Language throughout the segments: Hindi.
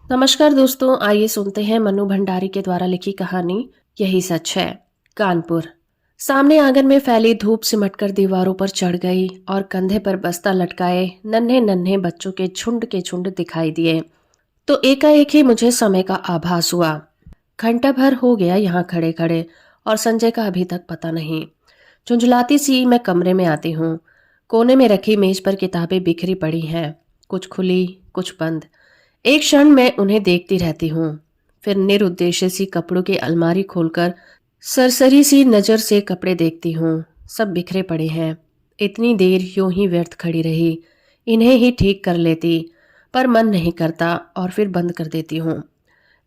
नमस्कार दोस्तों, आइए सुनते हैं मनु भंडारी के द्वारा लिखी कहानी यही सच है। कानपुर। सामने आंगन में फैली धूप सिमटकर दीवारों पर चढ़ गई और कंधे पर बस्ता लटकाए नन्हे नन्हे बच्चों के झुंड दिखाई दिए तो एकाएक ही मुझे समय का आभास हुआ। घंटा भर हो गया यहाँ खड़े खड़े और संजय का अभी तक पता नहीं। झुंझलाती सी मैं कमरे में आती हूँ। कोने में रखी मेज पर किताबें बिखरी पड़ी हैं, कुछ खुली कुछ बंद। एक क्षण मैं उन्हें देखती रहती हूँ, फिर निरुद्देश्य सी कपड़ों की अलमारी खोलकर सरसरी सी नजर से कपड़े देखती हूँ। सब बिखरे पड़े हैं। इतनी देर यूं ही व्यर्थ खड़ी रही, इन्हें ही ठीक कर लेती, पर मन नहीं करता और फिर बंद कर देती हूँ।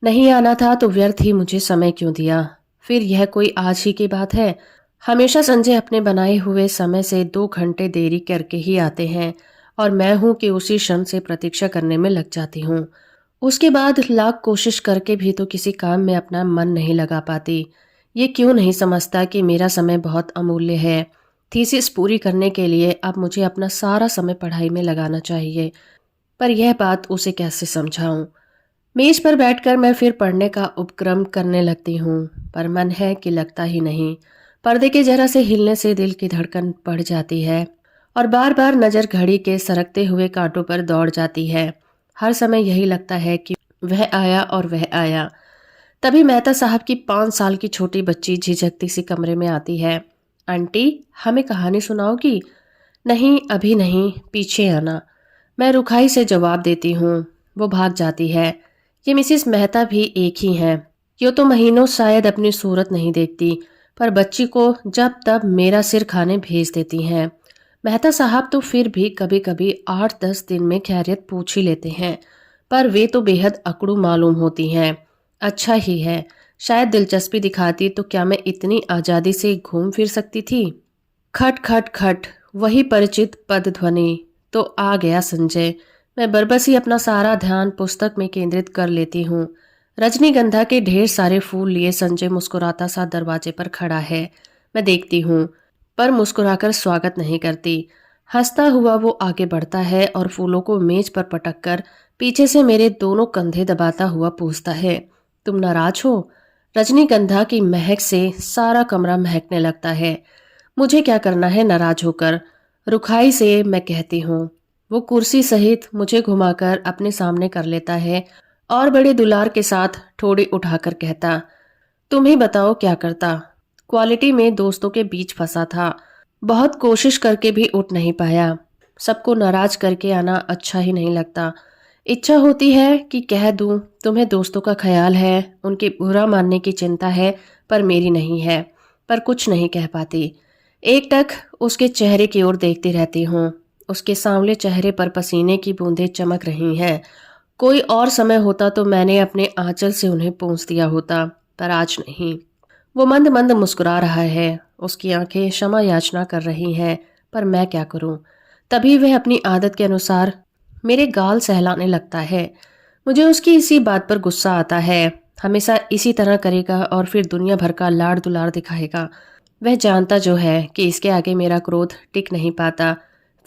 नहीं आना था तो व्यर्थ ही मुझे समय क्यों दिया। फिर यह कोई आज ही की बात है? हमेशा संजय अपने बनाए हुए समय से 2 घंटे देरी करके ही आते हैं और मैं हूं कि उसी क्षण से प्रतीक्षा करने में लग जाती हूँ। उसके बाद लाख कोशिश करके भी तो किसी काम में अपना मन नहीं लगा पाती। ये क्यों नहीं समझता कि मेरा समय बहुत अमूल्य है। थीसिस पूरी करने के लिए अब मुझे अपना सारा समय पढ़ाई में लगाना चाहिए, पर यह बात उसे कैसे समझाऊं। मेज पर बैठकर मैं फिर पढ़ने का उपक्रम करने लगती हूँ, पर मन है कि लगता ही नहीं। पर्दे के जरा से हिलने से दिल की धड़कन बढ़ जाती है और बार बार नजर घड़ी के सरकते हुए कांटों पर दौड़ जाती है। हर समय यही लगता है कि वह आया और वह आया। तभी मेहता साहब की 5 साल की छोटी बच्ची झिझकती सी कमरे में आती है। आंटी, हमें कहानी सुनाओगी? नहीं, अभी नहीं, पीछे आना। मैं रुखाई से जवाब देती हूँ। वो भाग जाती है। ये मिसिस मेहता भी एक ही हैं। यो तो महीनों शायद अपनी सूरत नहीं देखती, पर बच्ची को जब तब मेरा सिर खाने भेज देती हैं। मेहता साहब तो फिर भी कभी कभी 8-10 दिन में खैरियत पूछ ही लेते हैं, पर वे तो बेहद अकड़ू मालूम होती हैं। अच्छा ही है, शायद दिलचस्पी दिखाती तो क्या मैं इतनी आज़ादी से घूम फिर सकती थी। खट खट खट, वही परिचित पद ध्वनि। तो आ गया संजय। मैं बरबस ही अपना सारा ध्यान पुस्तक में केंद्रित कर लेती हूँ। रजनीगंधा के ढेर सारे फूल लिए संजय मुस्कुराता सा दरवाजे पर खड़ा है। मैं देखती हूँ, पर मुस्कुराकर स्वागत नहीं करती। हंसता हुआ वो आगे बढ़ता है और फूलों को मेज पर पटक कर पीछे से मेरे दोनों कंधे दबाता हुआ पूछता है, तुम नाराज हो? रजनीगंधा की महक से सारा कमरा महकने लगता है। मुझे क्या करना है नाराज होकर? रुखाई से मैं कहती हूँ। वो कुर्सी सहित मुझे घुमाकर अपने सामने कर लेता है और बड़े दुलार के साथ ठोड़ी उठाकर कहता, तुम ही बताओ क्या करता। क्वालिटी में दोस्तों के बीच फंसा था, बहुत कोशिश करके भी उठ नहीं पाया। सबको नाराज करके आना अच्छा ही नहीं लगता। इच्छा होती है कि कह दूं, तुम्हें दोस्तों का ख्याल है, उनके बुरा मानने की चिंता है, पर मेरी नहीं है। पर कुछ नहीं कह पाती। एकटक उसके चेहरे की ओर देखती रहती हूँ। उसके सांवले चेहरे पर पसीने की बूंदें चमक रही हैं। कोई और समय होता तो मैंने अपने आंचल से उन्हें पोंछ दिया होता, पर आज नहीं। वो मंद मंद मुस्कुरा रहा है। उसकी आंखें क्षमा याचना कर रही हैं, पर मैं क्या करूं। तभी वह अपनी आदत के अनुसार मेरे गाल सहलाने लगता है। मुझे उसकी इसी बात पर गुस्सा आता है। हमेशा इसी तरह करेगा और फिर दुनिया भर का लाड़ दुलार दिखाएगा। वह जानता जो है कि इसके आगे मेरा क्रोध टिक नहीं पाता।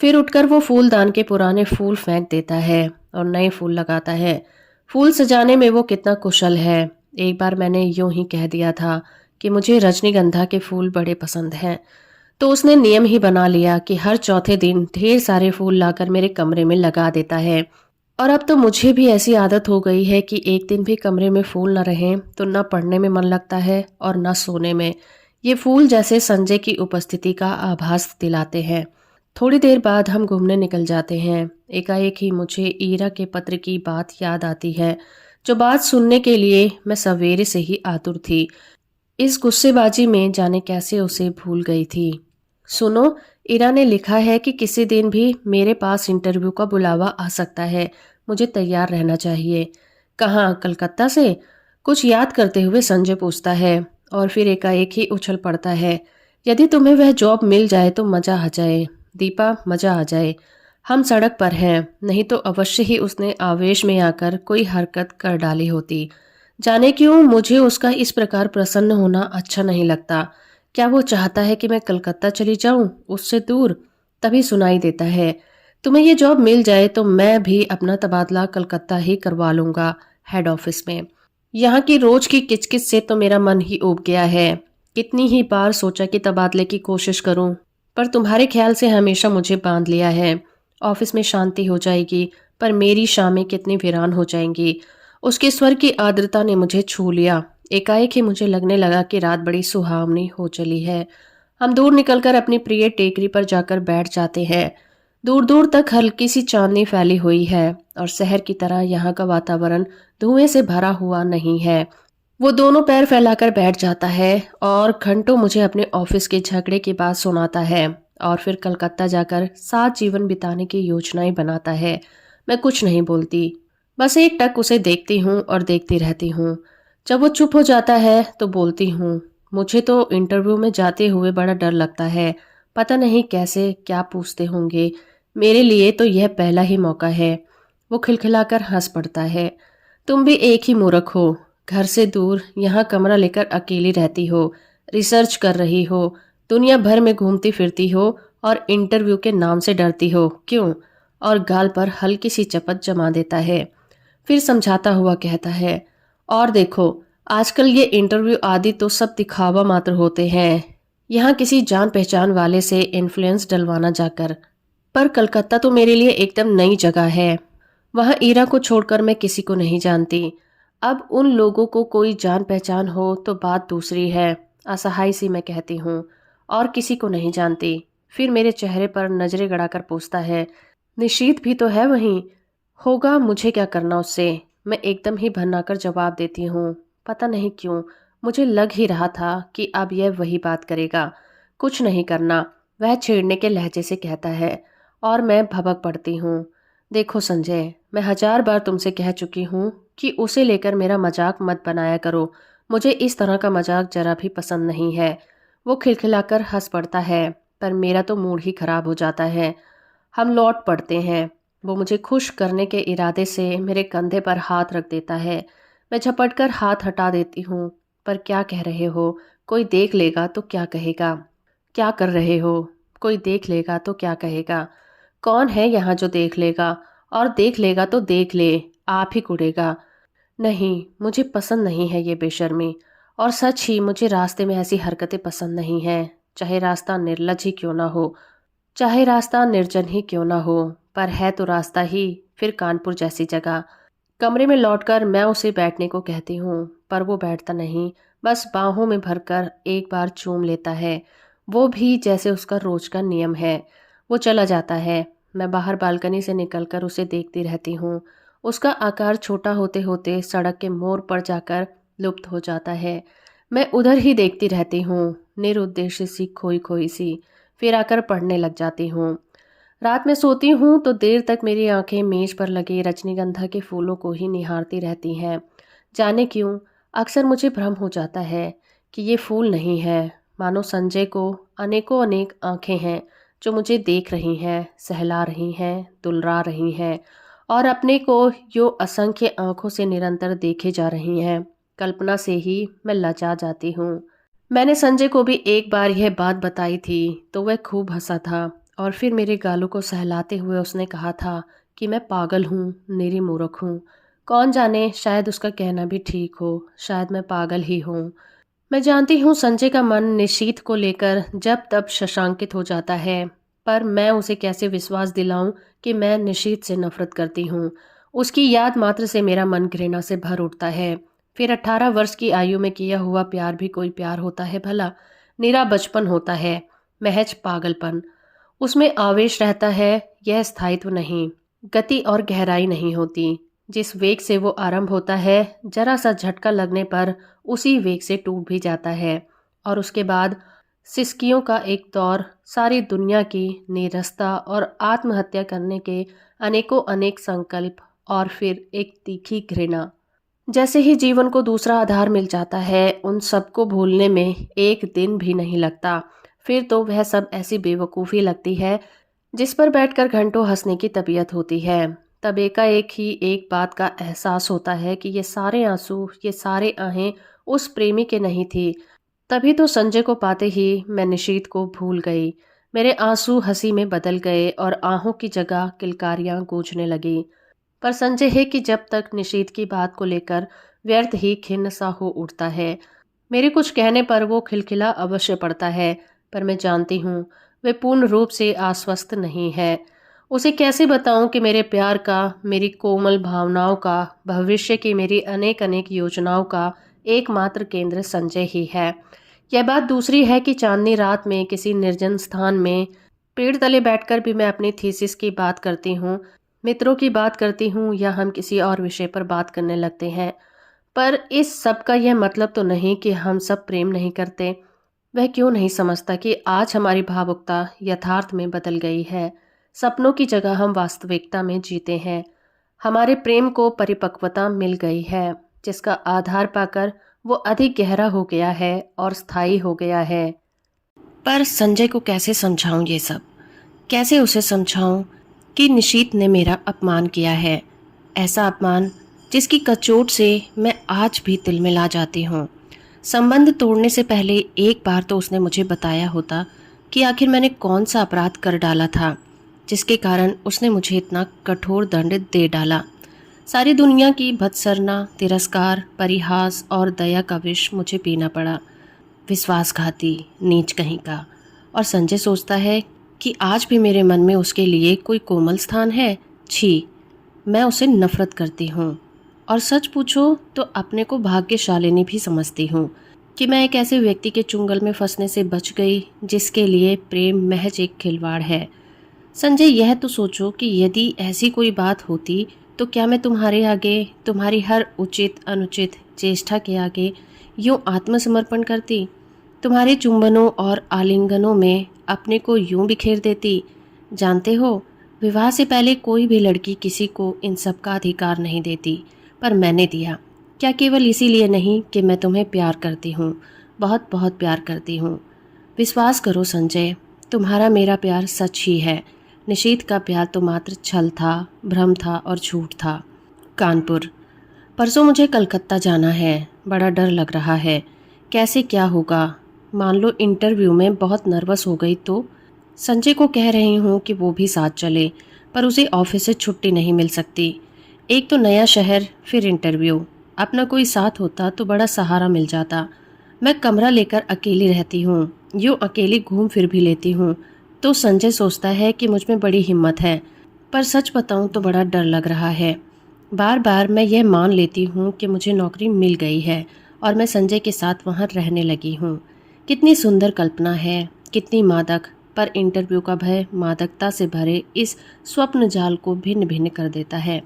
फिर उठकर वो फूलदान के पुराने फूल फेंक देता है और नए फूल लगाता है। फूल सजाने में वो कितना कुशल है। एक बार मैंने यूं ही कह दिया था कि मुझे रजनीगंधा के फूल बड़े पसंद हैं, तो उसने नियम ही बना लिया कि हर चौथे दिन ढेर सारे फूल लाकर मेरे कमरे में लगा देता है। और अब तो मुझे भी ऐसी आदत हो गई है कि एक दिन भी कमरे में फूल न रहें तो न पढ़ने में मन लगता है और न सोने में। ये फूल जैसे संजय की उपस्थिति का आभास दिलाते हैं। थोड़ी देर बाद हम घूमने निकल जाते हैं। एकाएक ही मुझे ईरा के पत्र की बात याद आती है, जो बात सुनने के लिए मैं सवेरे से ही आतुर थी। इस गुस्सेबाजी में जाने कैसे उसे भूल गई थी। सुनो, ईरा ने लिखा है कि किसी दिन भी मेरे पास इंटरव्यू का बुलावा आ सकता है। मुझे तैयार रहना चाहिए। कहाँ, कलकत्ता से? कुछ याद करते हुए संजय पूछता है और फिर एकाएक ही उछल पड़ता है। यदि तुम्हें वह जॉब मिल जाए तो मजा आ जाए दीपा, मजा आ जाए। हम सड़क पर हैं, नहीं तो अवश्य ही उसने आवेश में आकर कोई हरकत कर डाली होती। जाने क्यों मुझे उसका इस प्रकार प्रसन्न होना अच्छा नहीं लगता। क्या वो चाहता है कि मैं कलकत्ता चली जाऊं, उससे दूर? तभी सुनाई देता है, तुम्हें ये जॉब मिल जाए तो मैं भी अपना तबादला कलकत्ता ही करवा लूंगा। हेड ऑफिस में। यहाँ की रोज की किचकिच से तो मेरा मन ही ऊब गया है। कितनी ही बार सोचा कि तबादले की कोशिश करूं, पर तुम्हारे ख्याल से हमेशा मुझे बांध लिया है। ऑफिस में शांति हो जाएगी, पर मेरी शामें कितनी वीरान हो जाएंगी। उसके स्वर की आर्द्रता ने मुझे छू लिया। एकाएक ही मुझे लगने लगा कि रात बड़ी सुहावनी हो चली है। हम दूर निकलकर अपनी प्रिय टेकरी पर जाकर बैठ जाते हैं। दूर दूर तक हल्की सी चांदनी फैली हुई है और शहर की तरह यहाँ का वातावरण धुएं से भरा हुआ नहीं है। वो दोनों पैर फैलाकर बैठ जाता है और घंटों मुझे अपने ऑफिस के झगड़े की बात सुनाता है और फिर कलकत्ता जाकर साथ जीवन बिताने की योजनाएं बनाता है। मैं कुछ नहीं बोलती, बस एक टक उसे देखती हूँ और देखती रहती हूँ। जब वो चुप हो जाता है तो बोलती हूँ, मुझे तो इंटरव्यू में जाते हुए बड़ा डर लगता है। पता नहीं कैसे क्या पूछते होंगे। मेरे लिए तो यह पहला ही मौका है। वो खिलखिलाकर हंस पड़ता है। तुम भी एक ही मूर्ख हो। घर से दूर यहाँ कमरा लेकर अकेली रहती हो, रिसर्च कर रही हो, दुनिया भर में घूमती फिरती हो और इंटरव्यू के नाम से डरती हो क्यों? और गाल पर हल्की सी चपत जमा देता है। फिर समझाता हुआ कहता है, और देखो, आजकल ये इंटरव्यू आदि तो सब दिखावा मात्र होते हैं। यहाँ किसी जान पहचान वाले से इन्फ्लुएंस डलवाना जाकर। पर कलकत्ता तो मेरे लिए एकदम नई जगह है। वहाँ ईरा को छोड़कर मैं किसी को नहीं जानती। अब उन लोगों को कोई जान पहचान हो तो बात दूसरी है। असहाय सी मैं कहती हूँ, और किसी को नहीं जानती। फिर मेरे चेहरे पर नजरें गड़ाकर पूछता है, निशीत भी तो है वहीं? होगा, मुझे क्या करना उससे? मैं एकदम ही भन्नाकर जवाब देती हूँ। पता नहीं क्यों मुझे लग ही रहा था कि अब यह वही बात करेगा। कुछ नहीं करना, वह छेड़ने के लहजे से कहता है और मैं भभक पड़ती हूँ। देखो संजय, मैं 1000 बार तुमसे कह चुकी हूँ कि उसे लेकर मेरा मजाक मत बनाया करो। मुझे इस तरह का मजाक जरा भी पसंद नहीं है। वो खिलखिलाकर हंस पड़ता है, पर मेरा तो मूड ही खराब हो जाता है। हम लौट पड़ते हैं। वो मुझे खुश करने के इरादे से मेरे कंधे पर हाथ रख देता है। मैं झपटकर हाथ हटा देती हूँ। पर क्या कह रहे हो? कोई देख लेगा तो क्या कहेगा? क्या कर रहे हो? कोई देख लेगा तो क्या कहेगा? कौन है यहाँ जो देख लेगा? और देख लेगा तो देख ले, आप ही कुड़ेगा। नहीं, मुझे पसंद नहीं है ये बेशर्मी। और सच ही मुझे रास्ते में ऐसी हरकतें पसंद नहीं हैं, चाहे रास्ता निर्लज ही क्यों ना हो, चाहे रास्ता निर्जन ही क्यों ना हो। पर है तो रास्ता ही, फिर कानपुर जैसी जगह। कमरे में लौटकर मैं उसे बैठने को कहती हूँ, पर वो बैठता नहीं, बस बाहों में भरकर एक बार चूम लेता है, वो भी जैसे उसका रोज का नियम है। वो चला जाता है। मैं बाहर बालकनी से निकलकर उसे देखती रहती हूँ। उसका आकार छोटा होते होते सड़क के मोड़ पर जाकर लुप्त हो जाता है। मैं उधर ही देखती रहती हूँ, निरुद्देश्य सी, खोई खोई सी। फिर आकर पढ़ने लग जाती हूँ। रात में सोती हूँ तो देर तक मेरी आंखें मेज पर लगे रजनीगंधा के फूलों को ही निहारती रहती हैं। जाने क्यों, अक्सर मुझे भ्रम हो जाता है कि ये फूल नहीं है, मानो संजय को अनेकों अनेक आंखें हैं जो मुझे देख रही हैं, सहला रही हैं, दुलरा रही हैं और अपने को यो असंख्य आंखों से निरंतर देखे जा रही हैं। कल्पना से ही मैं लजा जाती हूँ। मैंने संजय को भी एक बार यह बात बताई थी तो वह खूब हंसा था और फिर मेरे गालों को सहलाते हुए उसने कहा था कि मैं पागल हूँ, निरी मूर्ख हूँ। कौन जाने, शायद उसका कहना भी ठीक हो, शायद मैं पागल ही हूँ। मैं जानती हूँ संजय का मन निशीथ को लेकर जब तब शशांकित हो जाता है, पर मैं उसे कैसे विश्वास दिलाऊं कि मैं निशीथ से नफरत करती हूँ। उसकी याद मात्र से मेरा मन घृणा से भर उठता है। फिर 18 वर्ष की आयु में किया हुआ प्यार भी कोई प्यार होता है भला? निरा बचपन होता है, महज पागलपन। उसमें आवेश रहता है, यह स्थायित्व नहीं, गति और गहराई नहीं होती। जिस वेग से वो आरंभ होता है, जरा सा झटका लगने पर उसी वेग से टूट भी जाता है और उसके बाद सिसकियों का एक दौर, सारी दुनिया की नीरसता और आत्महत्या करने के अनेकों अनेक संकल्प और फिर एक तीखी घृणा। जैसे ही जीवन को दूसरा आधार मिल जाता है, उन सबको भूलने में एक दिन भी नहीं लगता। फिर तो वह सब ऐसी बेवकूफ़ी लगती है जिस पर बैठकर घंटों हंसने की तबीयत होती है। तब एकाएक ही एक बात का एहसास होता है कि ये सारे आंसू, ये सारे आहें उस प्रेमी के नहीं थी। तभी तो संजय को पाते ही मैं निशीथ को भूल गई। मेरे आंसू हंसी में बदल गए और आहों की जगह किलकारियां गूंजने लगी। पर संजय है कि जब तक निशीथ की बात को लेकर व्यर्थ ही खिन्न सा हो उठता है। मेरे कुछ कहने पर वो खिलखिला अवश्य पड़ता है, पर मैं जानती हूँ वे पूर्ण रूप से आश्वस्त नहीं है। उसे कैसे बताऊं कि मेरे प्यार का, मेरी कोमल भावनाओं का, भविष्य की मेरी अनेक अनेक योजनाओं का एकमात्र केंद्र संजय ही है। यह बात दूसरी है कि चांदनी रात में किसी निर्जन स्थान में पेड़ तले बैठकर भी मैं अपनी थीसिस की बात करती हूँ, मित्रों की बात करती हूँ, या हम किसी और विषय पर बात करने लगते हैं। पर इस सब का यह मतलब तो नहीं कि हम सब प्रेम नहीं करते। वह क्यों नहीं समझता कि आज हमारी भावुकता यथार्थ में बदल गई है। सपनों की जगह हम वास्तविकता में जीते हैं। हमारे प्रेम को परिपक्वता मिल गई है, जिसका आधार पाकर वो अधिक गहरा हो गया है और स्थायी हो गया है। पर संजय को कैसे समझाऊं ये सब? कैसे उसे समझाऊं कि निशीथ ने मेरा अपमान किया है, ऐसा अपमान जिसकी कचोट से मैं आज भी तिलमिला जाती हूँ। संबंध तोड़ने से पहले एक बार तो उसने मुझे बताया होता कि आखिर मैंने कौन सा अपराध कर डाला था, जिसके कारण उसने मुझे इतना कठोर दंड दे डाला। सारी दुनिया की भत्सरना, तिरस्कार, परिहास और दया का विष मुझे पीना पड़ा। विश्वासघाती, नीच कहीं का। और संजय सोचता है कि आज भी मेरे मन में उसके लिए कोई कोमल स्थान है। छी, मैं उसे नफरत करती हूँ। और सच पूछो तो अपने को भाग्यशालिनी भी समझती हूँ कि मैं एक ऐसे व्यक्ति के चुंगल में फंसने से बच गई जिसके लिए प्रेम महज एक खिलवाड़ है। संजय, यह तो सोचो कि यदि ऐसी कोई बात होती तो क्या मैं तुम्हारे आगे, तुम्हारी हर उचित अनुचित चेष्टा के आगे यूं आत्मसमर्पण करती, तुम्हारे चुंबनों और आलिंगनों में अपने को यूं बिखेर देती? जानते हो, विवाह से पहले कोई भी लड़की किसी को इन सब का अधिकार नहीं देती, पर मैंने दिया। क्या केवल इसीलिए नहीं कि मैं तुम्हें प्यार करती हूँ, बहुत बहुत प्यार करती हूँ। विश्वास करो संजय, तुम्हारा मेरा प्यार सच ही है। निशीथ का प्यार तो मात्र छल था, भ्रम था और झूठ था। कानपुर। परसों मुझे कलकत्ता जाना है। बड़ा डर लग रहा है। कैसे क्या होगा? मान लो इंटरव्यू में बहुत नर्वस हो गई तो? संजय को कह रही हूँ कि वो भी साथ चले, पर उसे ऑफिस से छुट्टी नहीं मिल सकती। एक तो नया शहर, फिर इंटरव्यू। अपना कोई साथ होता तो बड़ा सहारा मिल जाता। मैं कमरा लेकर अकेली रहती हूँ, यूँ अकेली घूम फिर भी लेती हूँ। तो संजय सोचता है कि मुझ में बड़ी हिम्मत है, पर सच बताऊँ तो बड़ा डर लग रहा है। बार बार मैं यह मान लेती हूँ कि मुझे नौकरी मिल गई है और मैं संजय के साथ वहाँ रहने लगी हूँ। कितनी सुंदर कल्पना है, कितनी मादक। पर इंटरव्यू का भय मादकता से भरे इस स्वप्न जाल को भिन्न भिन्न कर देता है।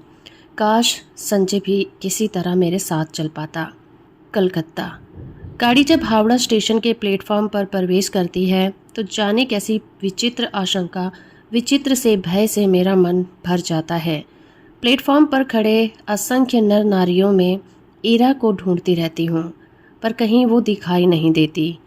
काश संजय भी किसी तरह मेरे साथ चल पाता। कलकत्ता। गाड़ी जब हावड़ा स्टेशन के प्लेटफॉर्म पर प्रवेश करती है तो जाने कैसी विचित्र आशंका, विचित्र से भय से मेरा मन भर जाता है। प्लेटफॉर्म पर खड़े असंख्य नर नारियों में ईरा को ढूंढती रहती हूँ, पर कहीं वो दिखाई नहीं देती।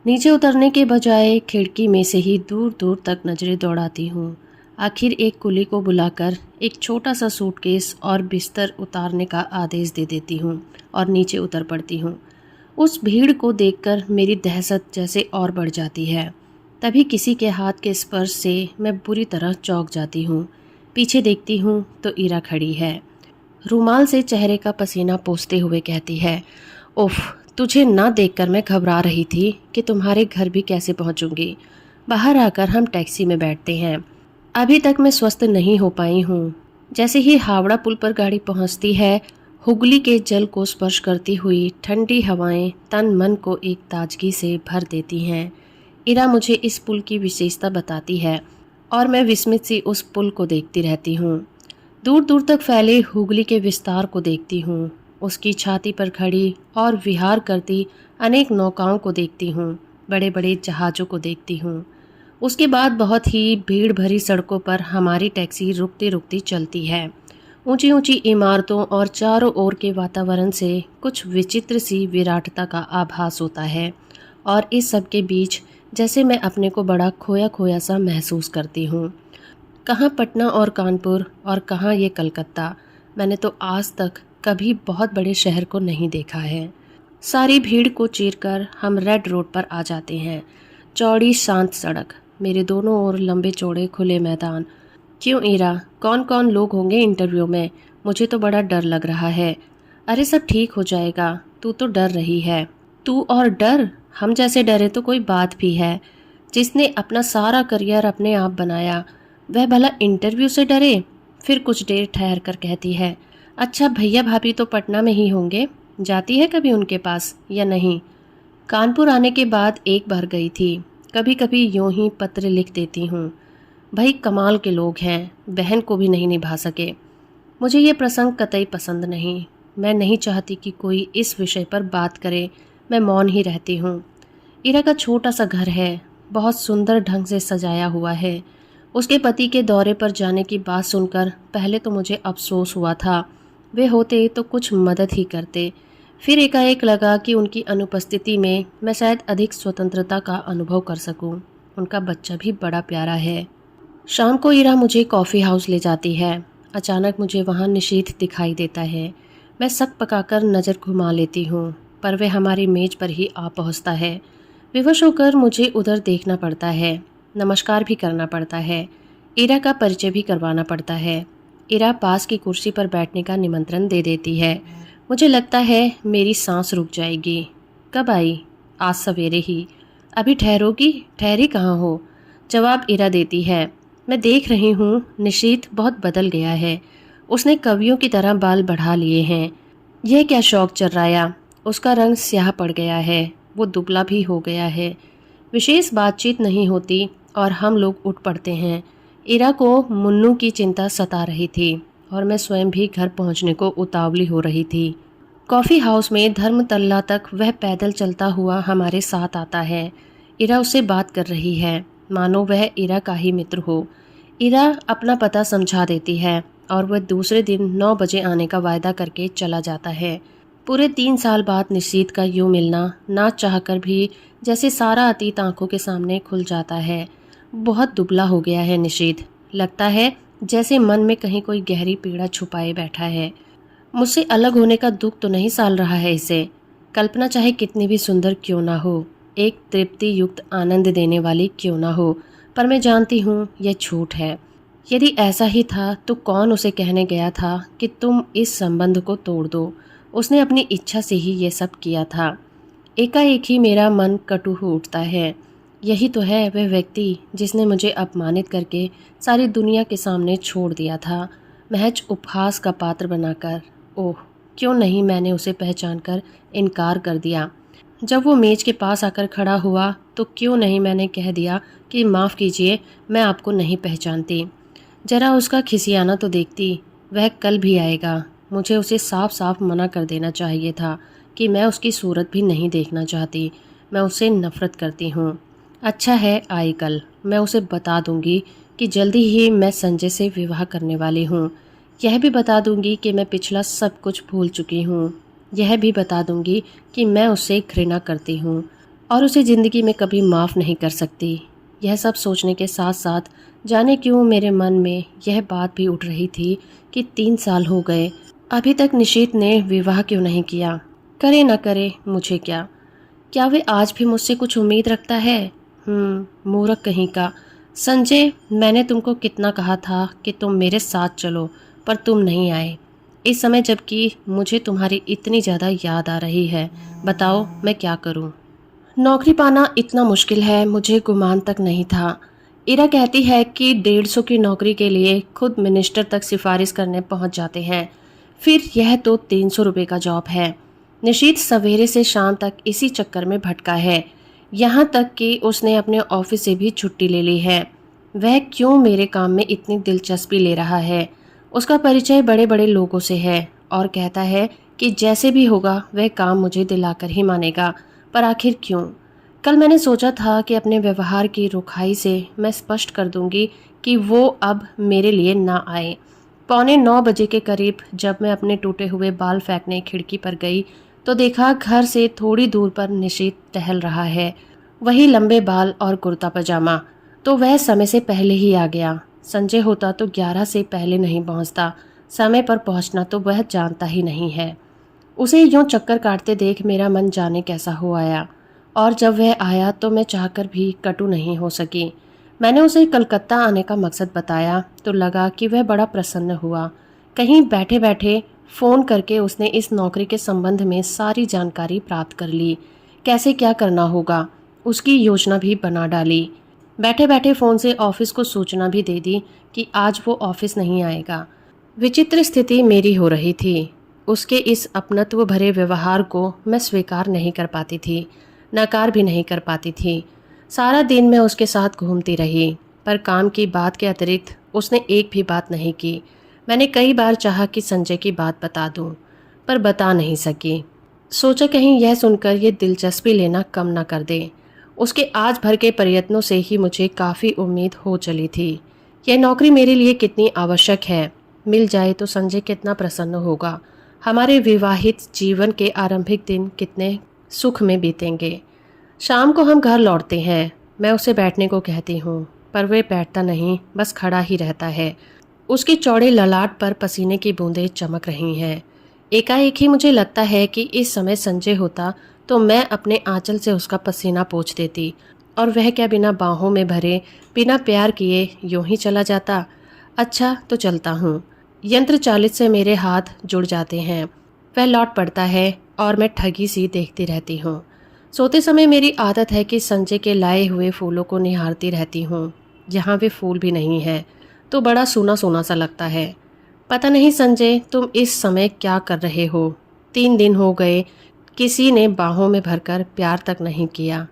नीचे उतरने के बजाय खिड़की में से ही दूर दूर तक नजरें दौड़ाती हूँ। आखिर एक कुली को बुलाकर एक छोटा सा सूटकेस और बिस्तर उतारने का आदेश दे देती हूँ और नीचे उतर पड़ती हूँ। उस भीड़ को देखकर मेरी दहशत जैसे और बढ़ जाती है। तभी किसी के हाथ के स्पर्श से मैं बुरी तरह चौंक जाती हूँ। पीछे देखती हूँ तो ईरा खड़ी है। रुमाल से चेहरे का पसीना पोंछते हुए कहती है, उफ, तुझे ना देखकर मैं घबरा रही थी कि तुम्हारे घर भी कैसे पहुंचूंगी। बाहर आकर हम टैक्सी में बैठते हैं। अभी तक मैं स्वस्थ नहीं हो पाई हूँ। जैसे ही हावड़ा पुल पर गाड़ी पहुंचती है, हुगली के जल को स्पर्श करती हुई ठंडी हवाएं तन मन को एक ताजगी से भर देती हैं। इरा मुझे इस पुल की विशेषता बताती है और मैं विस्मित सी उस पुल को देखती रहती हूँ। दूर दूर तक फैले हुगली के विस्तार को देखती हूँ। उसकी छाती पर खड़ी और विहार करती अनेक नौकाओं को देखती हूँ। बड़े बड़े जहाज़ों को देखती हूँ। उसके बाद बहुत ही भीड़ भरी सड़कों पर हमारी टैक्सी रुकती रुकती चलती है। ऊंची ऊंची इमारतों और चारों ओर के वातावरण से कुछ विचित्र सी विराटता का आभास होता है और इस सब के बीच जैसे मैं अपने को बड़ा खोया खोया सा महसूस करती हूँ। कहाँ पटना और कानपुर और कहाँ ये कलकत्ता। मैंने तो आज तक कभी बहुत बड़े शहर को नहीं देखा है। सारी भीड़ को चीरकर हम रेड रोड पर आ जाते हैं। चौड़ी शांत सड़क, मेरे दोनों ओर लंबे चौड़े खुले मैदान। क्यों ईरा, कौन कौन लोग होंगे इंटरव्यू में? मुझे तो बड़ा डर लग रहा है। अरे सब ठीक हो जाएगा, तू तो डर रही है। तू और डर? हम जैसे डरे तो कोई बात भी है। जिसने अपना सारा करियर अपने आप बनाया, वह भला इंटरव्यू से डरे? फिर कुछ देर ठहर कर कहती है, अच्छा भैया भाभी तो पटना में ही होंगे, जाती है कभी उनके पास या नहीं? कानपुर आने के बाद एक बार गई थी, कभी कभी यूं ही पत्र लिख देती हूँ। भाई कमाल के लोग हैं, बहन को भी नहीं निभा सके। मुझे ये प्रसंग कतई पसंद नहीं। मैं नहीं चाहती कि कोई इस विषय पर बात करे। मैं मौन ही रहती हूँ। इरा का छोटा सा घर है, बहुत सुंदर ढंग से सजाया हुआ है। उसके पति के दौरे पर जाने की बात सुनकर पहले तो मुझे अफसोस हुआ था। वे होते तो कुछ मदद ही करते। फिर एकाएक लगा कि उनकी अनुपस्थिति में मैं शायद अधिक स्वतंत्रता का अनुभव कर सकूं। उनका बच्चा भी बड़ा प्यारा है। शाम को इरा मुझे कॉफ़ी हाउस ले जाती है। अचानक मुझे वहाँ निशीथ दिखाई देता है। मैं सक पकाकर नज़र घुमा लेती हूँ, पर वह हमारी मेज पर ही आ पहुँचता है। विवश होकर मुझे उधर देखना पड़ता है, नमस्कार भी करना पड़ता है, इरा का परिचय भी करवाना पड़ता है। इरा पास की कुर्सी पर बैठने का निमंत्रण दे देती है। मुझे लगता है मेरी सांस रुक जाएगी। कब आई? आज सवेरे ही। अभी ठहरोगी? ठहरी कहाँ हो? जवाब इरा देती है, मैं देख रही हूँ निशीथ बहुत बदल गया है। उसने कवियों की तरह बाल बढ़ा लिए हैं। यह क्या शौक चर्राया? उसका रंग स्याह पड़ गया है, वो दुबला भी हो गया है। विशेष बातचीत नहीं होती और हम लोग उठ पड़ते हैं। इरा को मुन्नू की चिंता सता रही थी और मैं स्वयं भी घर पहुंचने को उतावली हो रही थी। कॉफ़ी हाउस में धर्मतल्ला तक वह पैदल चलता हुआ हमारे साथ आता है। इरा उससे बात कर रही है, मानो वह इरा का ही मित्र हो। इरा अपना पता समझा देती है और वह दूसरे दिन 9 बजे आने का वायदा करके चला जाता है। पूरे 3 साल बाद निशीथ का यूँ मिलना ना चाहकर भी जैसे सारा अतीत आंखों के सामने खुल जाता है। बहुत दुबला हो गया है निशीथ। लगता है जैसे मन में कहीं कोई गहरी पीड़ा छुपाए बैठा है। मुझसे अलग होने का दुख तो नहीं साल रहा है इसे। कल्पना चाहे कितनी भी सुंदर क्यों ना हो, एक तृप्ति युक्त आनंद देने वाली क्यों ना हो, पर मैं जानती हूँ यह झूठ है। यदि ऐसा ही था तो कौन उसे कहने गया था कि तुम इस संबंध को तोड़ दो। उसने अपनी इच्छा से ही ये सब किया था। एकाएक ही मेरा मन कटु हो उठता है। यही तो है वह व्यक्ति जिसने मुझे अपमानित करके सारी दुनिया के सामने छोड़ दिया था, महज उपहास का पात्र बनाकर। ओह, क्यों नहीं मैंने उसे पहचानकर इनकार कर दिया। जब वो मेज के पास आकर खड़ा हुआ तो क्यों नहीं मैंने कह दिया कि माफ़ कीजिए, मैं आपको नहीं पहचानती। जरा उसका खिसियाना तो देखती। वह कल भी आएगा। मुझे उसे साफ साफ मना कर देना चाहिए था कि मैं उसकी सूरत भी नहीं देखना चाहती। मैं उससे नफ़रत करती हूँ। अच्छा है आई कल। मैं उसे बता दूंगी कि जल्दी ही मैं संजय से विवाह करने वाली हूँ। यह भी बता दूंगी कि मैं पिछला सब कुछ भूल चुकी हूँ। यह भी बता दूंगी कि मैं उससे घृणा करती हूँ और उसे ज़िंदगी में कभी माफ़ नहीं कर सकती। यह सब सोचने के साथ साथ जाने क्यों मेरे मन में यह बात भी उठ रही थी कि 3 साल हो गए, अभी तक निशीथ ने विवाह क्यों नहीं किया। करे न करे मुझे क्या। क्या वे आज भी मुझसे कुछ उम्मीद रखता है? मूर्ख कहीं का। संजय, मैंने तुमको कितना कहा था कि तुम मेरे साथ चलो, पर तुम नहीं आए। इस समय जबकि मुझे तुम्हारी इतनी ज़्यादा याद आ रही है। बताओ मैं क्या करूं? नौकरी पाना इतना मुश्किल है मुझे गुमान तक नहीं था। इरा कहती है कि 150 की नौकरी के लिए खुद मिनिस्टर तक सिफारिश करने पहुंच जाते हैं। फिर यह तो 300 रुपये का जॉब है। निशीथ सवेरे से शाम तक इसी चक्कर में भटका है, यहाँ तक कि उसने अपने ऑफिस से भी छुट्टी ले ली है। वह क्यों मेरे काम में इतनी दिलचस्पी ले रहा है? उसका परिचय बड़े बड़े लोगों से है और कहता है कि जैसे भी होगा वह काम मुझे दिलाकर ही मानेगा, पर आखिर क्यों? कल मैंने सोचा था कि अपने व्यवहार की रुखाई से मैं स्पष्ट कर दूंगी कि वो अब मेरे लिए ना आए। 8:45 के करीब जब मैं अपने टूटे हुए बाल फेंकने खिड़की पर गई तो देखा घर से थोड़ी दूर पर निशीथ टहल रहा है। वही लंबे बाल और कुर्ता पजामा। तो वह समय से पहले ही आ गया। संजय होता तो 11 से पहले नहीं पहुंचता। समय पर पहुंचना तो वह जानता ही नहीं है। उसे यूं चक्कर काटते देख मेरा मन जाने कैसा हो आया, और जब वह आया तो मैं चाहकर भी कटु नहीं हो सकी। मैंने उसे कलकत्ता आने का मकसद बताया तो लगा कि वह बड़ा प्रसन्न हुआ। कहीं बैठे बैठे फ़ोन करके उसने इस नौकरी के संबंध में सारी जानकारी प्राप्त कर ली। कैसे क्या करना होगा उसकी योजना भी बना डाली। बैठे बैठे फ़ोन से ऑफिस को सूचना भी दे दी कि आज वो ऑफिस नहीं आएगा। विचित्र स्थिति मेरी हो रही थी। उसके इस अपनत्व भरे व्यवहार को मैं स्वीकार नहीं कर पाती थी, नकार भी नहीं कर पाती थी। सारा दिन मैं उसके साथ घूमती रही, पर काम की बात के अतिरिक्त उसने एक भी बात नहीं की। मैंने कई बार चाहा कि संजय की बात बता दूं, पर बता नहीं सकी। सोचा कहीं यह सुनकर ये दिलचस्पी लेना कम न कर दे। उसके आज भर के प्रयत्नों से ही मुझे काफ़ी उम्मीद हो चली थी। यह नौकरी मेरे लिए कितनी आवश्यक है, मिल जाए तो संजय कितना प्रसन्न होगा। हमारे विवाहित जीवन के आरंभिक दिन कितने सुख में बीतेंगे। शाम को हम घर लौटते हैं। मैं उसे बैठने को कहती हूँ, पर वह बैठता नहीं, बस खड़ा ही रहता है। उसके चौड़े ललाट पर पसीने की बूंदें चमक रही हैं। एकाएक ही मुझे लगता है कि इस समय संजय होता तो मैं अपने आंचल से उसका पसीना पोंछ देती, और वह क्या बिना बाहों में भरे, बिना प्यार किए यूं ही चला जाता। अच्छा तो चलता हूँ। यंत्र चालित से मेरे हाथ जुड़ जाते हैं। वह लौट पड़ता है और मैं ठगी सी देखती रहती हूँ। सोते समय मेरी आदत है कि संजय के लाए हुए फूलों को निहारती रहती हूँ। यहाँ वे फूल भी नहीं है तो बड़ा सूना सूना सा लगता है। पता नहीं संजय, तुम इस समय क्या कर रहे हो? 3 दिन हो गए, किसी ने बाहों में भरकर प्यार तक नहीं किया।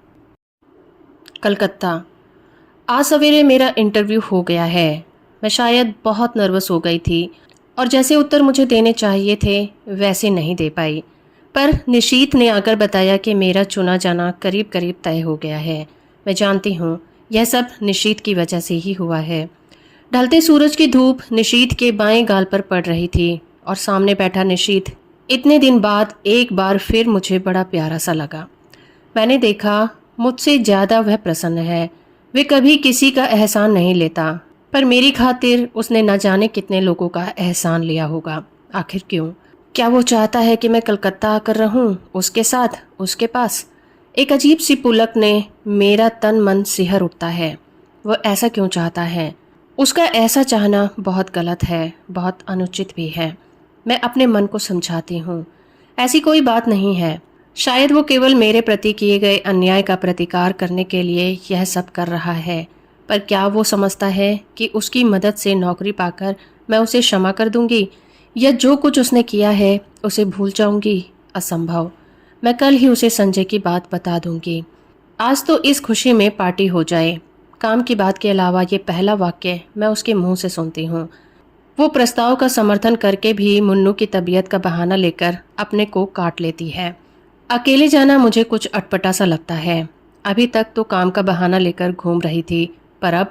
कलकत्ता। आज सवेरे मेरा इंटरव्यू हो गया है। मैं शायद बहुत नर्वस हो गई थी और जैसे उत्तर मुझे देने चाहिए थे वैसे नहीं दे पाई। पर निशीत ने आकर बताया कि मेरा चुना जाना करीब करीब तय हो गया है। मैं जानती हूँ यह सब निशीत की वजह से ही हुआ है। ढलते सूरज की धूप निशीत के बाएं गाल पर पड़ रही थी और सामने बैठा निशीत इतने दिन बाद एक बार फिर मुझे बड़ा प्यारा सा लगा। मैंने देखा मुझसे ज़्यादा वह प्रसन्न है। वे कभी किसी का एहसान नहीं लेता, पर मेरी खातिर उसने न जाने कितने लोगों का एहसान लिया होगा। आखिर क्यों? क्या वो चाहता है कि मैं कलकत्ता आकर रहूं उसके साथ, उसके पास? एक अजीब सी पुलक ने मेरा तन मन सिहर उठता है। वो ऐसा क्यों चाहता है? उसका ऐसा चाहना बहुत गलत है, बहुत अनुचित भी है। मैं अपने मन को समझाती हूँ, ऐसी कोई बात नहीं है। शायद वो केवल मेरे प्रति किए गए अन्याय का प्रतिकार करने के लिए यह सब कर रहा है। पर क्या वो समझता है कि उसकी मदद से नौकरी पाकर मैं उसे क्षमा कर दूंगी, या जो कुछ उसने किया है उसे भूल जाऊंगी? असंभव। मैं कल ही उसे संजय की बात बता दूंगी। आज तो इस खुशी में पार्टी हो जाए। काम की बात के अलावा ये पहला वाक्य मैं उसके मुंह से सुनती हूँ। वो प्रस्ताव का समर्थन करके भी मुन्नू की तबीयत का बहाना लेकर अपने को काट लेती है। अकेले जाना मुझे कुछ अटपटा सा लगता है। अभी तक तो काम का बहाना लेकर घूम रही थी, पर अब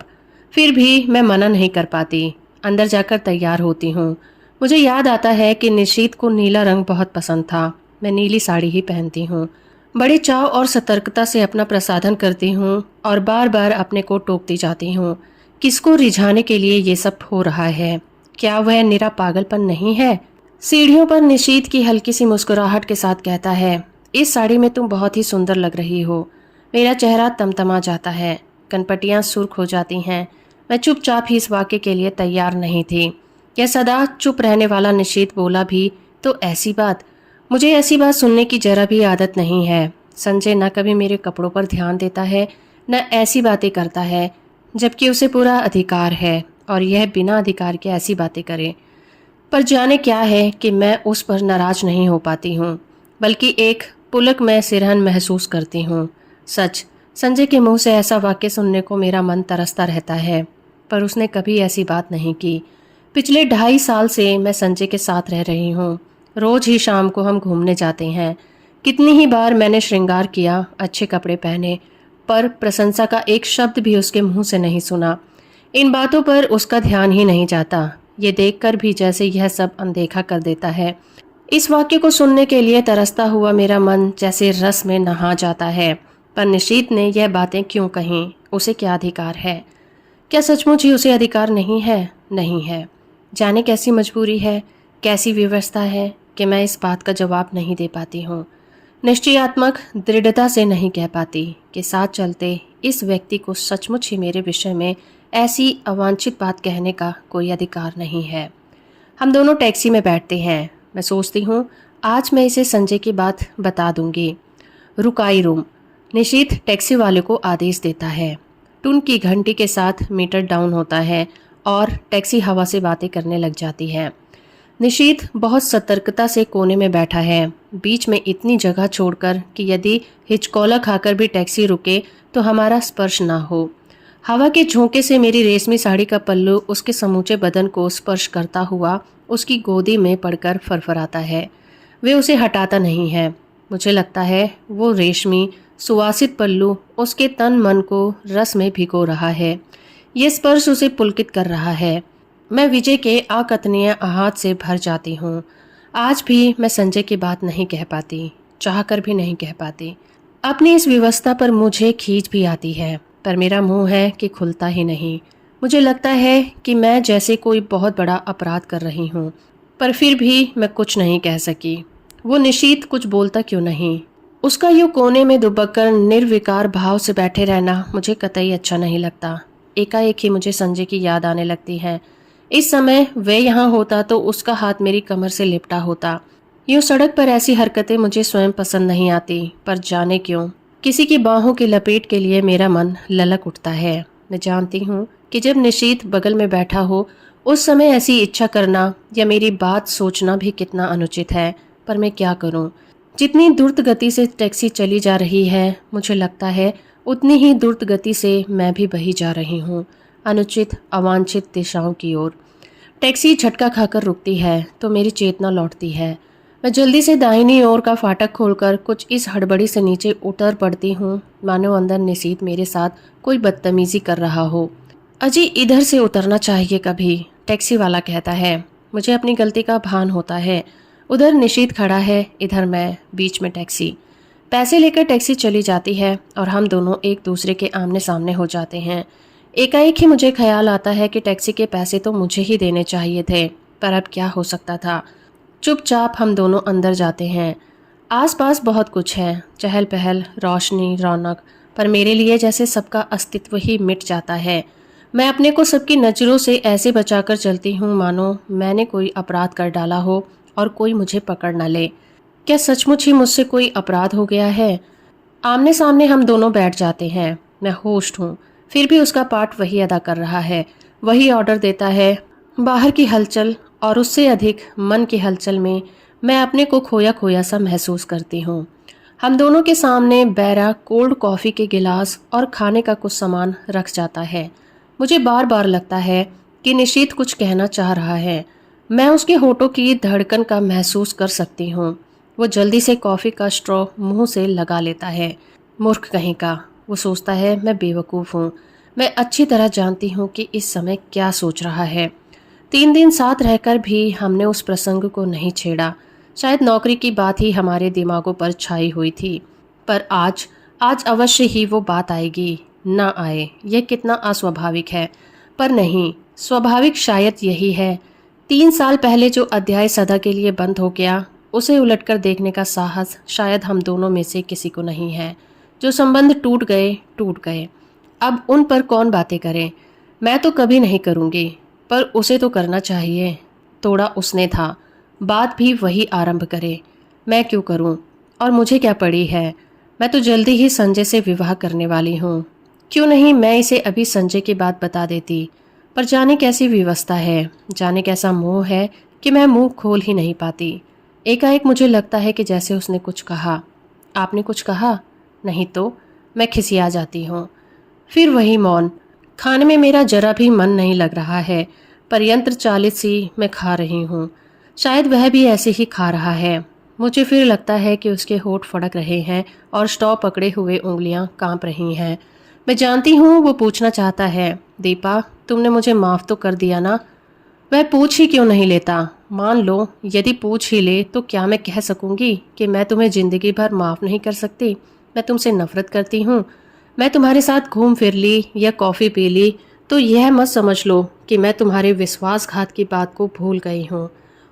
फिर भी मैं मना नहीं कर पाती। अंदर जाकर तैयार होती हूँ। मुझे याद आता है कि निशीत को नीला रंग बहुत पसंद था। मैं नीली साड़ी ही पहनती हूँ। बड़े चाव और सतर्कता से अपना प्रसाधन करती हूँ और बार बार अपने को टोकती जाती हूँ। किसको रिझाने के लिए ये सब हो रहा है? क्या वह निरा पागलपन नहीं है? सीढ़ियों पर निशीत की हल्की सी मुस्कुराहट के साथ कहता है, इस साड़ी में तुम बहुत ही सुंदर लग रही हो। मेरा चेहरा तमतमा जाता है, कनपटियां सुर्ख हो जाती हैं। मैं चुपचाप ही इस वाक्य के लिए तैयार नहीं थी। यह सदा चुप रहने वाला निशीत बोला भी तो ऐसी बात। मुझे ऐसी बात सुनने की जरा भी आदत नहीं है। संजय न कभी मेरे कपड़ों पर ध्यान देता है, न ऐसी बातें करता है, जबकि उसे पूरा अधिकार है और यह बिना अधिकार के ऐसी बातें करे। पर जाने क्या है कि मैं उस पर नाराज नहीं हो पाती हूँ, बल्कि एक पुलक में सिरहन महसूस करती हूँ। सच, संजय के मुंह से ऐसा वाक्य सुनने को मेरा मन तरसता रहता है, पर उसने कभी ऐसी बात नहीं की। पिछले 2.5 साल से मैं संजय के साथ रह रही हूँ। रोज ही शाम को हम घूमने जाते हैं। कितनी ही बार मैंने श्रृंगार किया, अच्छे कपड़े पहने, पर प्रशंसा का एक शब्द भी उसके मुंह से नहीं सुना। इन बातों पर उसका ध्यान ही नहीं जाता। ये देखकर भी जैसे यह सब अनदेखा कर देता है। इस वाक्य को सुनने के लिए तरसता हुआ मेरा मन जैसे रस में नहा जाता है। पर निशीत ने यह बातें क्यों कहीं? उसे क्या अधिकार है? क्या सचमुच ही उसे अधिकार नहीं है? नहीं है। जाने कैसी मजबूरी है, कैसी व्यवस्था है कि मैं इस बात का जवाब नहीं दे पाती हूँ। निश्चयात्मक दृढ़ता से नहीं कह पाती कि साथ चलते इस व्यक्ति को सचमुच ही मेरे विषय में ऐसी अवांछित बात कहने का कोई अधिकार नहीं है। हम दोनों टैक्सी में बैठते हैं। मैं सोचती हूँ आज मैं इसे संजय की बात बता दूंगी। रुकाई रूम। निशीथ टैक्सी वाले को आदेश देता है। टून की घंटी के साथ मीटर डाउन होता है और टैक्सी हवा से बातें करने लग जाती है। निशीथ बहुत सतर्कता से कोने में बैठा है, बीच में इतनी जगह छोड़कर कि यदि हिचकोला खाकर भी टैक्सी रुके तो हमारा स्पर्श ना हो। हवा के झोंके से मेरी रेशमी साड़ी का पल्लू उसके समूचे बदन को स्पर्श करता हुआ उसकी गोदी में पड़कर फरफराता है। वे उसे हटाता नहीं है। मुझे लगता है वो रेशमी सुवासित पल्लू उसके तन मन को रस में भिगो रहा है। ये स्पर्श उसे पुलकित कर रहा है। मैं विजय के अकथनीय आहत से भर जाती हूँ। आज भी मैं संजय की बात नहीं कह पाती, चाहकर भी नहीं कह पाती। अपनी इस व्यवस्था पर मुझे खींच भी आती है, पर मेरा मुंह है कि खुलता ही नहीं। मुझे लगता है कि मैं जैसे कोई बहुत बड़ा अपराध कर रही हूँ, पर फिर भी मैं कुछ नहीं कह सकी। वो निशीथ कुछ बोलता क्यों नहीं? उसका यूं कोने में दुबककर निर्विकार भाव से बैठे रहना मुझे कतई अच्छा नहीं लगता। एकाएक ही मुझे संजय की याद आने लगती है। इस समय वह यहाँ होता तो उसका हाथ मेरी कमर से लिपटा होता। यूं सड़क पर ऐसी हरकतें मुझे स्वयं पसंद नहीं आती, पर जाने क्यों किसी की बाहों की लपेट के लिए मेरा मन ललक उठता है। मैं जानती हूँ कि जब निशीथ बगल में बैठा हो उस समय ऐसी इच्छा करना या मेरी बात सोचना भी कितना अनुचित है, पर मैं क्या करूँ? जितनी द्रुत गति से टैक्सी चली जा रही है, मुझे लगता है उतनी ही द्रुत गति से मैं भी बही जा रही हूँ, अनुचित अवांछित दिशाओं की ओर। टैक्सी झटका खाकर रुकती है तो मेरी चेतना लौटती है। मैं जल्दी से दाहिनी ओर का फाटक खोलकर कुछ इस हड़बड़ी से नीचे उतर पड़ती हूँ, मानो अंदर निशीथ मेरे साथ कोई बदतमीजी कर रहा हो। अजी इधर से उतरना चाहिए कभी, टैक्सी वाला कहता है। मुझे अपनी गलती का भान होता है। उधर निशीथ खड़ा है, इधर मैं, बीच में टैक्सी। पैसे लेकर टैक्सी चली जाती है और हम दोनों एक दूसरे के आमने सामने हो जाते हैं। एकाएक ही मुझे ख्याल आता है कि टैक्सी के पैसे तो मुझे ही देने चाहिए थे, पर अब क्या हो सकता था। चुपचाप हम दोनों अंदर जाते हैं। आसपास बहुत कुछ है, चहल पहल, रोशनी, रौनक, पर मेरे लिए जैसे सबका अस्तित्व ही मिट जाता है। मैं अपने को सबकी नज़रों से ऐसे बचाकर चलती हूँ मानो मैंने कोई अपराध कर डाला हो और कोई मुझे पकड़ न ले। क्या सचमुच ही मुझसे कोई अपराध हो गया है? आमने सामने हम दोनों बैठ जाते हैं। मैं होश हूँ, फिर भी उसका पार्ट वही अदा कर रहा है, वही ऑर्डर देता है। बाहर की हलचल और उससे अधिक मन की हलचल में मैं अपने को खोया खोया सा महसूस करती हूँ। हम दोनों के सामने बैरा कोल्ड कॉफ़ी के गिलास और खाने का कुछ सामान रख जाता है। मुझे बार बार लगता है कि निशीथ कुछ कहना चाह रहा है। मैं उसके होठों की धड़कन का महसूस कर सकती हूँ। वो जल्दी से कॉफ़ी का स्ट्रॉ मुंह से लगा लेता है। मूर्ख कहीं का, वो सोचता है मैं बेवकूफ़ हूँ। मैं अच्छी तरह जानती हूँ कि इस समय क्या सोच रहा है। 3 दिन साथ रहकर भी हमने उस प्रसंग को नहीं छेड़ा। शायद नौकरी की बात ही हमारे दिमागों पर छाई हुई थी, पर आज अवश्य ही वो बात आएगी। ना आए, यह कितना अस्वाभाविक है, पर नहीं, स्वाभाविक शायद यही है। 3 साल पहले जो अध्याय सदा के लिए बंद हो गया, उसे उलटकर देखने का साहस शायद हम दोनों में से किसी को नहीं है। जो संबंध टूट गए, अब उन पर कौन बातें करे? मैं तो कभी नहीं करूँगी, पर उसे तो करना चाहिए। तोड़ा उसने था, बात भी वही आरंभ करे। मैं क्यों करूं? और मुझे क्या पड़ी है? मैं तो जल्दी ही संजय से विवाह करने वाली हूँ। क्यों नहीं मैं इसे अभी संजय की बात बता देती? पर जाने कैसी व्यवस्था है, जाने कैसा मोह है कि मैं मुंह खोल ही नहीं पाती। एकाएक मुझे लगता है कि जैसे उसने कुछ कहा। आपने कुछ कहा? नहीं तो मैं खिसिया जाती हूँ। फिर वही मौन। खाने में मेरा जरा भी मन नहीं लग रहा है, पर यंत्र चालित सी मैं खा रही हूँ। शायद वह भी ऐसे ही खा रहा है। मुझे फिर लगता है कि उसके होंठ फड़क रहे हैं और स्टॉ पकड़े हुए उंगलियां कांप रही हैं। मैं जानती हूँ वो पूछना चाहता है, दीपा तुमने मुझे माफ़ तो कर दिया ना? वह पूछ ही क्यों नहीं लेता? मान लो यदि पूछ ही ले तो क्या मैं कह सकूंगी कि मैं तुम्हें ज़िंदगी भर माफ़ नहीं कर सकती? मैं तुमसे नफरत करती हूँ। मैं तुम्हारे साथ घूम फिर ली या कॉफ़ी पी ली तो यह मत समझ लो कि मैं तुम्हारे विश्वासघात की बात को भूल गई हूँ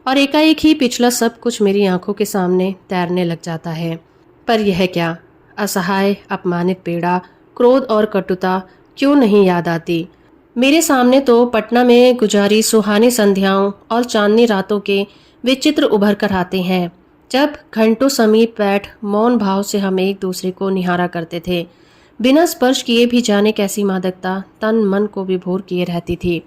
और एकाएक ही पिछला सब कुछ मेरी आंखों के सामने तैरने लग जाता है। पर यह क्या, असहाय अपमानित पीड़ा, क्रोध और कटुता क्यों नहीं याद आती? मेरे सामने तो पटना में गुजारी सुहानी संध्याओं और चांदनी रातों के वे चित्र उभर कर आते हैं, जब घंटों समीप बैठ मौन भाव से हम एक दूसरे को निहारा करते थे। बिना स्पर्श किए भी जाने कैसी मादकता तन मन को विभोर किए रहती थी।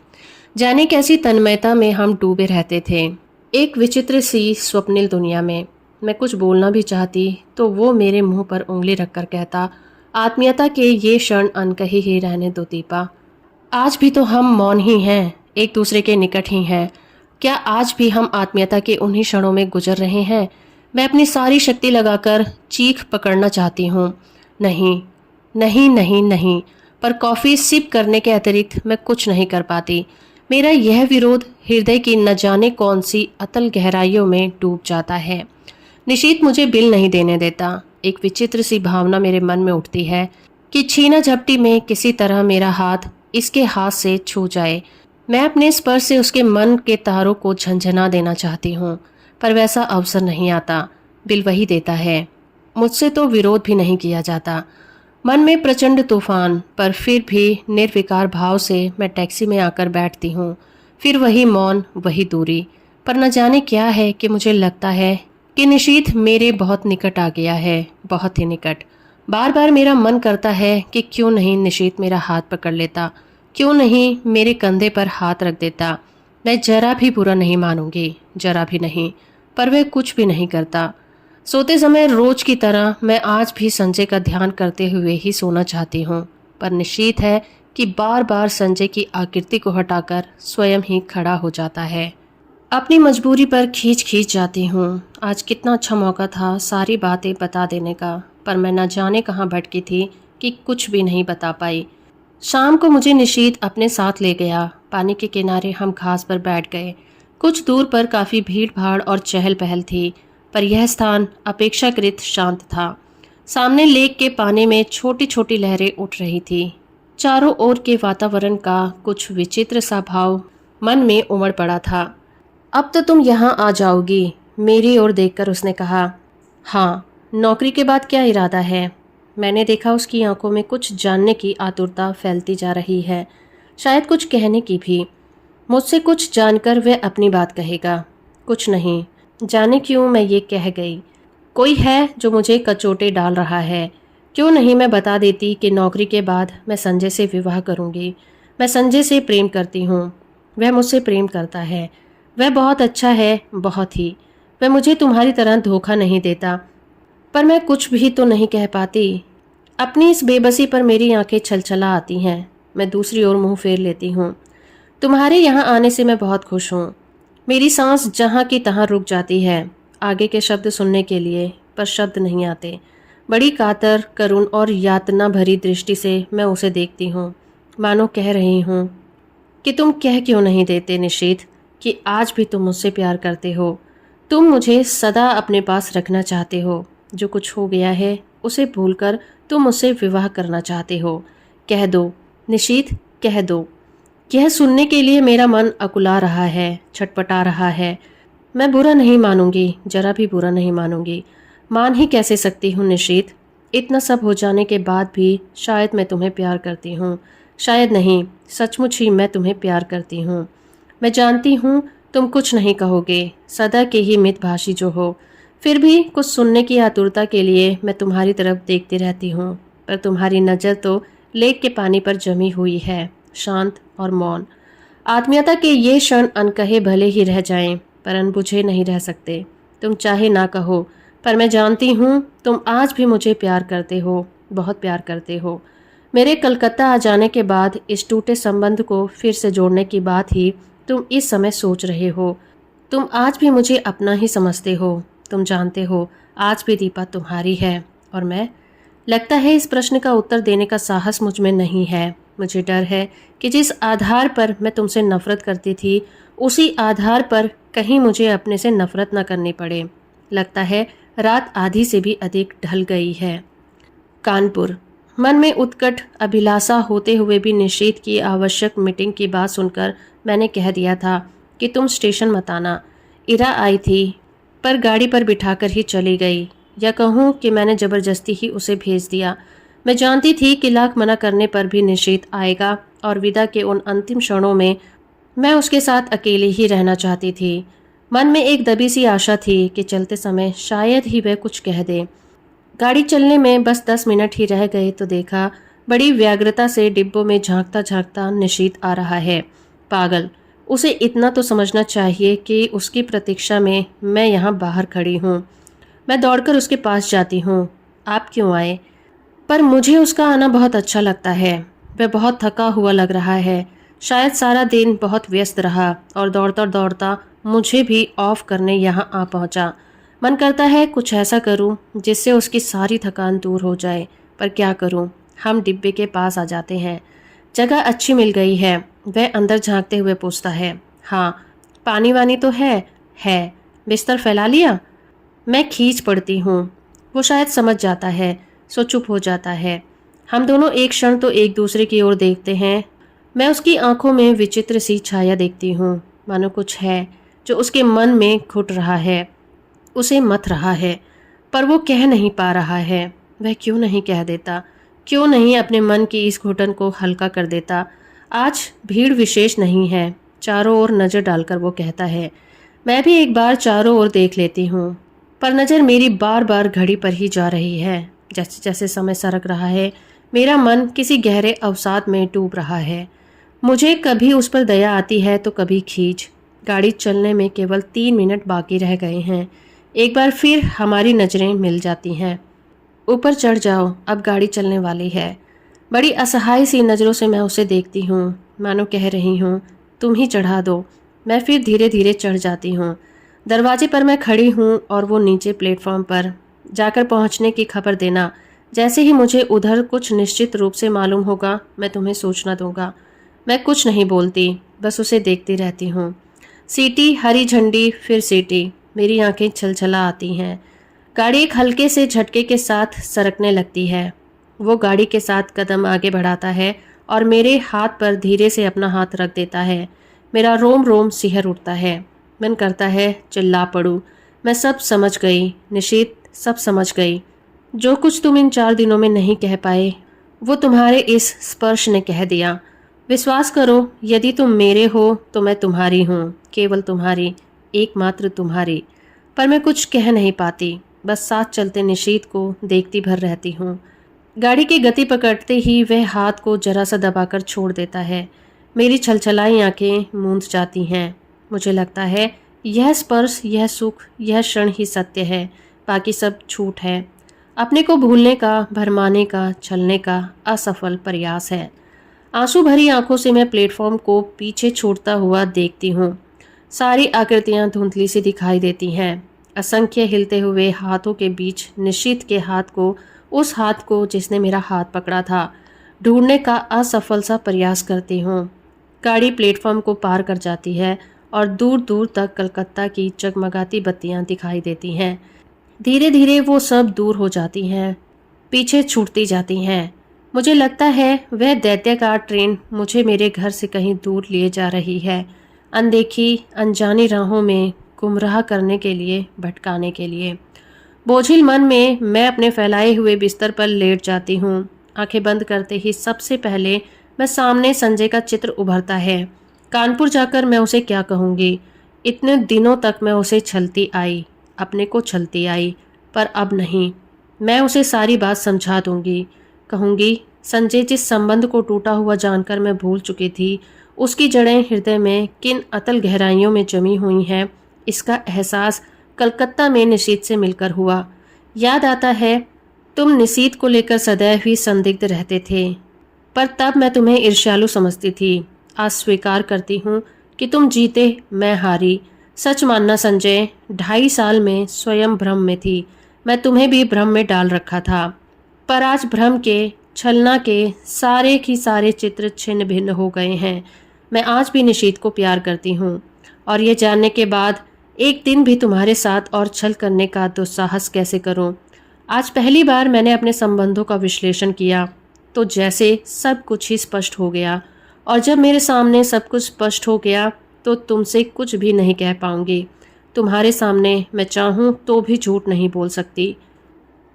जाने कैसी तन्मयता में हम डूबे रहते थे, एक विचित्र सी स्वप्निल दुनिया में। मैं कुछ बोलना भी चाहती तो वो मेरे मुंह पर उंगली रखकर कहता, आत्मीयता के ये क्षण अनकही ही रहने दो दीपा। आज भी तो हम मौन ही हैं, एक दूसरे के निकट ही हैं। क्या आज भी हम आत्मीयता के उन्हीं क्षणों में गुजर रहे हैं? मैं अपनी सारी शक्ति लगाकर चीख पकड़ना चाहती हूँ, नहीं नहीं नहीं नहीं, पर कॉफ़ी सिप करने के अतिरिक्त मैं कुछ नहीं कर पाती। मेरा यह विरोध हृदय की न जाने कौन सी अतल गहराइयों में डूब जाता है। निशीत मुझे बिल नहीं देने देता। एक विचित्र सी भावना मेरे मन में उठती है कि छीना झपटी में किसी तरह मेरा हाथ इसके हाथ से छू जाए। मैं अपने स्पर्श से उसके मन के तारों को झंझना देना चाहती हूँ, पर वैसा अवसर नहीं आता। बिल वही देता है, मुझसे तो विरोध भी नहीं किया जाता। मन में प्रचंड तूफान, पर फिर भी निर्विकार भाव से मैं टैक्सी में आकर बैठती हूँ। फिर वही मौन, वही दूरी। पर न जाने क्या है कि मुझे लगता है कि निशीथ मेरे बहुत निकट आ गया है, बहुत ही निकट। बार बार मेरा मन करता है कि क्यों नहीं निशीथ मेरा हाथ पकड़ लेता, क्यों नहीं मेरे कंधे पर हाथ रख देता। मैं जरा भी बुरा नहीं मानूंगी, जरा भी नहीं, पर वह कुछ भी नहीं करता। सोते समय रोज की तरह मैं आज भी संजय का ध्यान करते हुए ही सोना चाहती हूँ, पर निश्चित है कि बार बार संजय की आकृति को हटाकर स्वयं ही खड़ा हो जाता है। अपनी मजबूरी पर खींच खींच जाती हूँ। आज कितना अच्छा मौका था सारी बातें बता देने का, पर मैं न जाने कहाँ भटकी थी कि कुछ भी नहीं बता पाई। शाम को मुझे निशीत अपने साथ ले गया। पानी के किनारे हम घास पर बैठ गए। कुछ दूर पर काफ़ी भीड़ भाड़ और चहल पहल थी, पर यह स्थान अपेक्षाकृत शांत था। सामने लेक के पानी में छोटी छोटी लहरें उठ रही थी। चारों ओर के वातावरण का कुछ विचित्र सा भाव मन में उमड़ पड़ा था। अब तो तुम यहाँ आ जाओगी, मेरी ओर देखकर उसने कहा। हाँ, नौकरी के बाद क्या इरादा है? मैंने देखा उसकी आंखों में कुछ जानने की आतुरता फैलती जा रही है, शायद कुछ कहने की भी। मुझसे कुछ जानकर वह अपनी बात कहेगा। कुछ नहीं, जाने क्यों मैं ये कह गई। कोई है जो मुझे कचोटे डाल रहा है। क्यों नहीं मैं बता देती कि नौकरी के बाद मैं संजय से विवाह करूँगी। मैं संजय से प्रेम करती हूँ, वह मुझसे प्रेम करता है। वह बहुत अच्छा है, बहुत ही। वह मुझे तुम्हारी तरह धोखा नहीं देता, पर मैं कुछ भी तो नहीं कह पाती। अपनी इस बेबसी पर मेरी आंखें छलछला आती हैं। मैं दूसरी ओर मुंह फेर लेती हूँ। तुम्हारे यहाँ आने से मैं बहुत खुश हूँ। मेरी सांस जहाँ की तहाँ रुक जाती है आगे के शब्द सुनने के लिए, पर शब्द नहीं आते। बड़ी कातर, करुण और यातना भरी दृष्टि से मैं उसे देखती हूँ, मानो कह रही हूँ कि तुम कह क्यों नहीं देते निशीथ कि आज भी तुम मुझसे प्यार करते हो। तुम मुझे सदा अपने पास रखना चाहते हो। जो कुछ हो गया है उसे भूलकर तुम मुझसे विवाह करना चाहते हो। कह दो निशीथ, कह दो। यह सुनने के लिए मेरा मन अकुला रहा है, छटपटा रहा है। मैं बुरा नहीं मानूंगी, जरा भी बुरा नहीं मानूंगी। मान ही कैसे सकती हूँ निशीथ? इतना सब हो जाने के बाद भी शायद मैं तुम्हें प्यार करती हूँ। शायद नहीं, सचमुच ही मैं तुम्हें प्यार करती हूँ। मैं जानती हूँ तुम कुछ नहीं कहोगे, सदा के ही मितभाषी जो हो। फिर भी कुछ सुनने की आतुरता के लिए मैं तुम्हारी तरफ देखती रहती हूँ, पर तुम्हारी नज़र तो लेक के पानी पर जमी हुई है, शांत और मौन। आत्मीयता के ये क्षण अनकहे भले ही रह जाएं, पर अनबुझे नहीं रह सकते। तुम चाहे ना कहो, पर मैं जानती हूँ तुम आज भी मुझे प्यार करते हो, बहुत प्यार करते हो। मेरे कलकत्ता आ जाने के बाद इस टूटे संबंध को फिर से जोड़ने की बात ही तुम इस समय सोच रहे हो। तुम आज भी मुझे अपना ही समझते हो। तुम जानते हो आज भी दीपा तुम्हारी है, और मैं। लगता है इस प्रश्न का उत्तर देने का साहस मुझ में नहीं है। मुझे डर है कि जिस आधार पर मैं तुमसे नफरत करती थी, उसी आधार पर कहीं मुझे अपने से नफरत न करनी पड़े। लगता है रात आधी से भी अधिक ढल गई है। कानपुर। मन में उत्कट अभिलाषा होते हुए भी निशीथ की आवश्यक मीटिंग की बात सुनकर मैंने कह दिया था कि तुम स्टेशन मत आना। इरा आई थी, पर गाड़ी पर बिठाकर ही चली गई, या कहूँ कि मैंने ज़बरदस्ती ही उसे भेज दिया। मैं जानती थी कि लाख मना करने पर भी निशीत आएगा और विदा के उन अंतिम क्षणों में मैं उसके साथ अकेले ही रहना चाहती थी। मन में एक दबी सी आशा थी कि चलते समय शायद ही वह कुछ कह दे। गाड़ी चलने में बस 10 मिनट ही रह गए तो देखा बड़ी व्यग्रता से डिब्बों में झांकता झांकता निशीत आ रहा है। पागल, उसे इतना तो समझना चाहिए कि उसकी प्रतीक्षा में मैं यहाँ बाहर खड़ी हूँ। मैं दौड़कर उसके पास जाती हूँ। आप क्यों आए? पर मुझे उसका आना बहुत अच्छा लगता है। वह बहुत थका हुआ लग रहा है। शायद सारा दिन बहुत व्यस्त रहा और दौड़ता दौड़ता मुझे भी ऑफ करने यहाँ आ पहुँचा। मन करता है कुछ ऐसा करूं जिससे उसकी सारी थकान दूर हो जाए, पर क्या करूं? हम डिब्बे के पास आ जाते हैं। जगह अच्छी मिल गई है। वह अंदर झांकते हुए पूछता है, हाँ, पानी वानी तो है? है। बिस्तर फैला लिया? मैं खींच पड़ती हूँ। वो शायद समझ जाता है, सो चुप हो जाता है। हम दोनों एक क्षण तो एक दूसरे की ओर देखते हैं। मैं उसकी आंखों में विचित्र सी छाया देखती हूँ, मानो कुछ है जो उसके मन में घुट रहा है, उसे मथ रहा है, पर वो कह नहीं पा रहा है। वह क्यों नहीं कह देता? क्यों नहीं अपने मन की इस घुटन को हल्का कर देता? आज भीड़ विशेष नहीं है। चारों ओर नज़र डालकर वो कहता है। मैं भी एक बार चारों ओर देख लेती हूँ, पर नज़र मेरी बार बार घड़ी पर ही जा रही है। जैसे जैसे समय सरक रहा है, मेरा मन किसी गहरे अवसाद में डूब रहा है। मुझे कभी उस पर दया आती है तो कभी खींच। गाड़ी चलने में केवल 3 मिनट बाकी रह गए हैं। एक बार फिर हमारी नज़रें मिल जाती हैं। ऊपर चढ़ जाओ, अब गाड़ी चलने वाली है। बड़ी असहाय सी नज़रों से मैं उसे देखती हूँ, मानो कह रही हूँ, तुम ही चढ़ा दो। मैं फिर धीरे धीरे चढ़ जाती हूँ। दरवाजे पर मैं खड़ी हूँ और वो नीचे प्लेटफॉर्म पर जाकर पहुँचने की खबर देना। जैसे ही मुझे उधर कुछ निश्चित रूप से मालूम होगा, मैं तुम्हें सूचना दूंगा। मैं कुछ नहीं बोलती, बस उसे देखती रहती हूँ। सीटी, हरी झंडी, फिर सीटी। मेरी आंखें छलछला आती हैं। गाड़ी एक हल्के से झटके के साथ सरकने लगती है। वो गाड़ी के साथ कदम आगे बढ़ाता है और मेरे हाथ पर धीरे से अपना हाथ रख देता है। मेरा रोम रोम सिहर उठता है। मन करता है चिल्ला पड़ूं। मैं सब समझ गई निशीत, सब समझ गई। जो कुछ तुम इन 4 दिनों में नहीं कह पाए, वो तुम्हारे इस स्पर्श ने कह दिया। विश्वास करो, यदि तुम मेरे हो तो मैं तुम्हारी हूँ, केवल तुम्हारी, एकमात्र तुम्हारी। पर मैं कुछ कह नहीं पाती, बस साथ चलते निशीत को देखती भर रहती हूँ। गाड़ी की गति पकड़ते ही वह हाथ को जरा सा दबाकर छोड़ देता है। मेरी छलछलाई आंखें मूंद जाती हैं। मुझे लगता है यह स्पर्श, यह सुख, यह क्षण ही सत्य है, बाकी सब झूठ है। अपने को भूलने का, भरमाने का, छलने का असफल प्रयास है। आंसू भरी आंखों से मैं प्लेटफॉर्म को पीछे छोड़ता हुआ देखती हूँ। सारी आकृतियां धुंधली सी दिखाई देती हैं। असंख्य हिलते हुए हाथों के बीच निशीत के हाथ को, उस हाथ को जिसने मेरा हाथ पकड़ा था, ढूंढने का असफल सा प्रयास करती हूँ। गाड़ी प्लेटफॉर्म को पार कर जाती है और दूर दूर तक कलकत्ता की जगमगाती बत्तियां दिखाई देती हैं। धीरे धीरे वो सब दूर हो जाती हैं, पीछे छूटती जाती हैं। मुझे लगता है वह दैत्याकार ट्रेन मुझे मेरे घर से कहीं दूर लिए जा रही है, अनदेखी अनजानी राहों में गुमराह करने के लिए, भटकाने के लिए। बोझिल मन में मैं अपने फैलाए हुए बिस्तर पर लेट जाती हूँ। आंखें बंद करते ही सबसे पहले मैं सामने संजय का चित्र उभरता है। कानपुर जाकर मैं उसे क्या कहूँगी? इतने दिनों तक मैं उसे छलती आई, अपने को छलती आई, पर अब नहीं। मैं उसे सारी बात समझा दूंगी। कहूँगी, संजय जिस संबंध को टूटा हुआ जानकर मैं भूल चुकी थी, उसकी जड़ें हृदय में किन अतल गहराइयों में जमी हुई हैं, इसका एहसास कलकत्ता में निशीत से मिलकर हुआ। याद आता है तुम निशीत को लेकर सदैव ही संदिग्ध रहते थे, पर तब मैं तुम्हें ईर्ष्यालु समझती थी। आज स्वीकार करती हूँ कि तुम जीते, मैं हारी। सच मानना संजय, 2.5 साल में स्वयं भ्रम में थी। मैं तुम्हें भी भ्रम में डाल रखा था, पर आज भ्रम के, छलना के सारे की सारे चित्र छिन्न भिन्न हो गए हैं। मैं आज भी निशीत को प्यार करती हूँ, और ये जानने के बाद एक दिन भी तुम्हारे साथ और छल करने का दुस्साहस कैसे करूं? आज पहली बार मैंने अपने संबंधों का विश्लेषण किया तो जैसे सब कुछ ही स्पष्ट हो गया, और जब मेरे सामने सब कुछ स्पष्ट हो गया तो तुमसे कुछ भी नहीं कह पाऊंगी। तुम्हारे सामने मैं चाहूँ तो भी झूठ नहीं बोल सकती।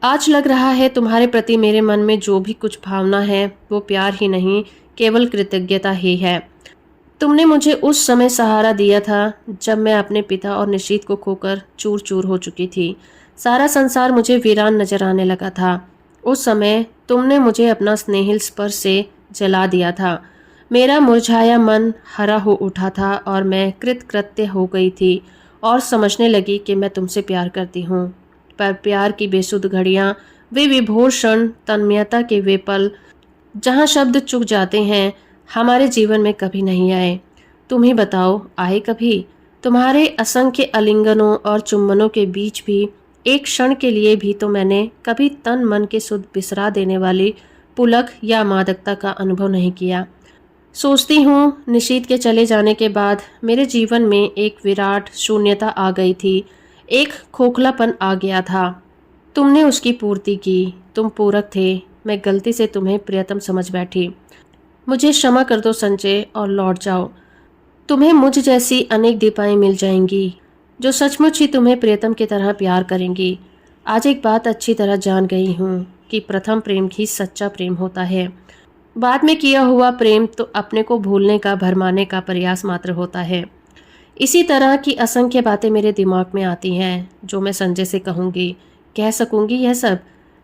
आज लग रहा है तुम्हारे प्रति मेरे मन में जो भी कुछ भावना है वो प्यार ही नहीं, केवल कृतज्ञता ही है। तुमने मुझे उस समय सहारा दिया था जब मैं अपने पिता और निशीत को खोकर चूर चूर हो चुकी थी। सारा संसार मुझे वीरान नजर आने लगा था। उस समय तुमने मुझे अपना स्नेहिल स्पर्श से जला दिया था। मेरा मुरझाया मन हरा हो उठा था और मैं कृतकृत्य हो गई थी और समझने लगी कि मैं तुमसे प्यार करती हूँ। पर प्यार की बेसुध घड़ियाँ, वे विभोर क्षण, तन्मयता के वे पल जहाँ शब्द चुक जाते हैं, हमारे जीवन में कभी नहीं आए। तुम ही बताओ, आए कभी? तुम्हारे असंख्य आलिंगनों और चुम्बनों के बीच भी एक क्षण के लिए भी तो मैंने कभी तन मन के सुध बिसरा देने वाली पुलक या मादकता का अनुभव नहीं किया। सोचती हूँ निशीत के चले जाने के बाद मेरे जीवन में एक विराट शून्यता आ गई थी, एक खोखलापन आ गया था। तुमने उसकी पूर्ति की, तुम पूरक थे। मैं गलती से तुम्हें प्रियतम समझ बैठी। मुझे क्षमा कर दो संजय और लौट जाओ। तुम्हें मुझ जैसी अनेक दीपाएं मिल जाएंगी जो सचमुच ही तुम्हें प्रियतम की तरह प्यार करेंगी। आज एक बात अच्छी तरह जान गई हूँ कि प्रथम प्रेम ही सच्चा प्रेम होता है। बाद में किया हुआ प्रेम तो अपने को भूलने का, भरमाने का प्रयास मात्र होता है। इसी तरह की असंख्य बातें मेरे दिमाग में आती हैं जो मैं संजय से कहूँगी, कह सकूँगी यह सब,